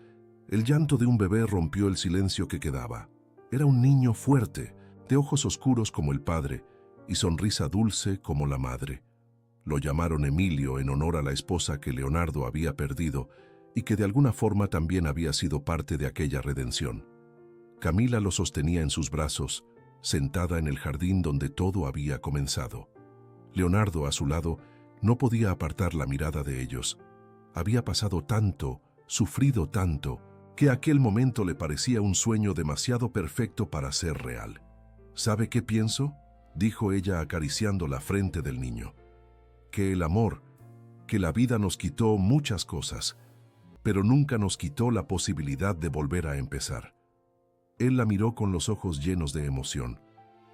el llanto de un bebé rompió el silencio que quedaba. Era un niño fuerte, de ojos oscuros como el padre y sonrisa dulce como la madre. Lo llamaron Emilio en honor a la esposa que Leonardo había perdido y que de alguna forma también había sido parte de aquella redención. Camila lo sostenía en sus brazos, sentada en el jardín donde todo había comenzado. Leonardo, a su lado, no podía apartar la mirada de ellos. Había pasado tanto, sufrido tanto, que aquel momento le parecía un sueño demasiado perfecto para ser real. «¿Sabe qué pienso?», dijo ella acariciando la frente del niño. «Que el amor, que la vida nos quitó muchas cosas, pero nunca nos quitó la posibilidad de volver a empezar». Él la miró con los ojos llenos de emoción.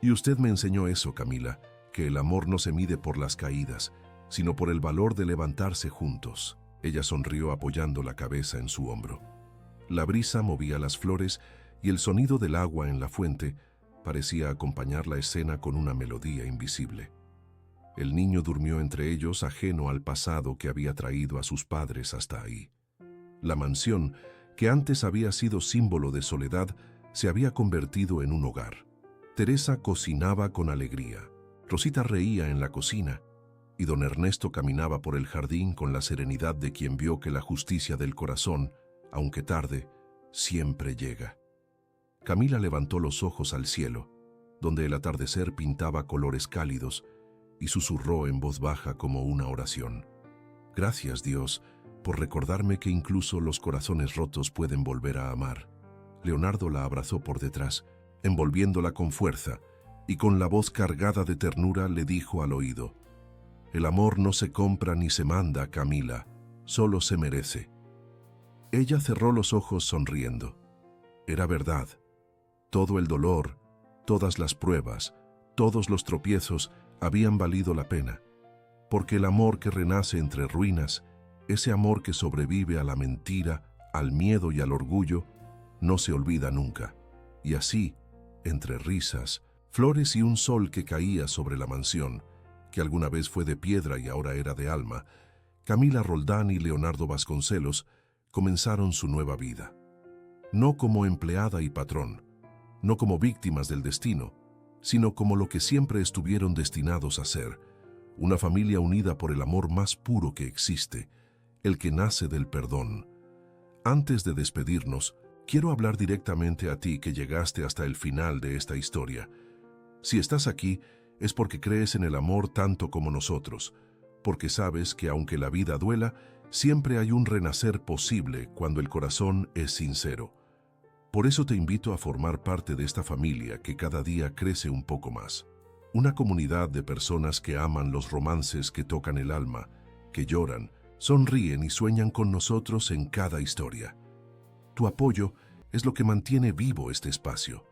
«Y usted me enseñó eso, Camila, que el amor no se mide por las caídas, sino por el valor de levantarse juntos». Ella sonrió apoyando la cabeza en su hombro. La brisa movía las flores y el sonido del agua en la fuente parecía acompañar la escena con una melodía invisible. El niño durmió entre ellos, ajeno al pasado que había traído a sus padres hasta ahí. La mansión, que antes había sido símbolo de soledad, se había convertido en un hogar. Teresa cocinaba con alegría, Rosita reía en la cocina, y don Ernesto caminaba por el jardín con la serenidad de quien vio que la justicia del corazón, aunque tarde, siempre llega. Camila levantó los ojos al cielo, donde el atardecer pintaba colores cálidos, y susurró en voz baja como una oración. «Gracias, Dios, por recordarme que incluso los corazones rotos pueden volver a amar». Leonardo la abrazó por detrás, envolviéndola con fuerza, y con la voz cargada de ternura le dijo al oído: «El amor no se compra ni se manda, Camila, solo se merece». Ella cerró los ojos sonriendo. Era verdad. Todo el dolor, todas las pruebas, todos los tropiezos habían valido la pena, porque el amor que renace entre ruinas, ese amor que sobrevive a la mentira, al miedo y al orgullo, no se olvida nunca. Y así, entre risas, flores y un sol que caía sobre la mansión, que alguna vez fue de piedra y ahora era de alma, Camila Roldán y Leonardo Vasconcelos comenzaron su nueva vida. No como empleada y patrón, no como víctimas del destino, sino como lo que siempre estuvieron destinados a ser, una familia unida por el amor más puro que existe, el que nace del perdón. Antes de despedirnos, quiero hablar directamente a ti que llegaste hasta el final de esta historia. Si estás aquí, es porque crees en el amor tanto como nosotros, porque sabes que aunque la vida duela, siempre hay un renacer posible cuando el corazón es sincero. Por eso te invito a formar parte de esta familia que cada día crece un poco más. Una comunidad de personas que aman los romances que tocan el alma, que lloran, sonríen y sueñan con nosotros en cada historia. Tu apoyo es lo que mantiene vivo este espacio.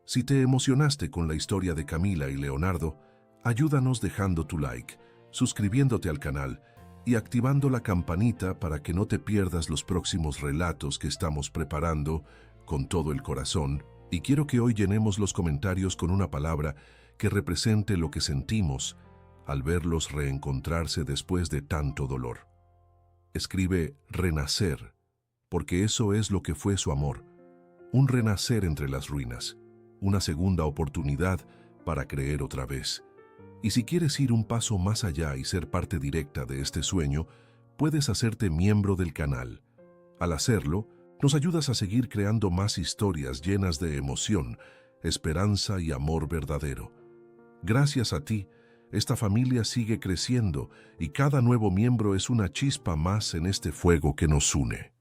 Si te emocionaste con la historia de Camila y Leonardo, ayúdanos dejando tu like, suscribiéndote al canal y activando la campanita para que no te pierdas los próximos relatos que estamos preparando con todo el corazón Y quiero que hoy llenemos los comentarios con una palabra que represente lo que sentimos al verlos reencontrarse después de tanto dolor. Escribe renacer, porque eso es lo que fue su amor, un renacer entre las ruinas, una segunda oportunidad para creer otra vez. Y si quieres ir un paso más allá y ser parte directa de este sueño, puedes hacerte miembro del canal. Al hacerlo, nos ayudas a seguir creando más historias llenas de emoción, esperanza y amor verdadero. Gracias a ti, esta familia sigue creciendo y cada nuevo miembro es una chispa más en este fuego que nos une.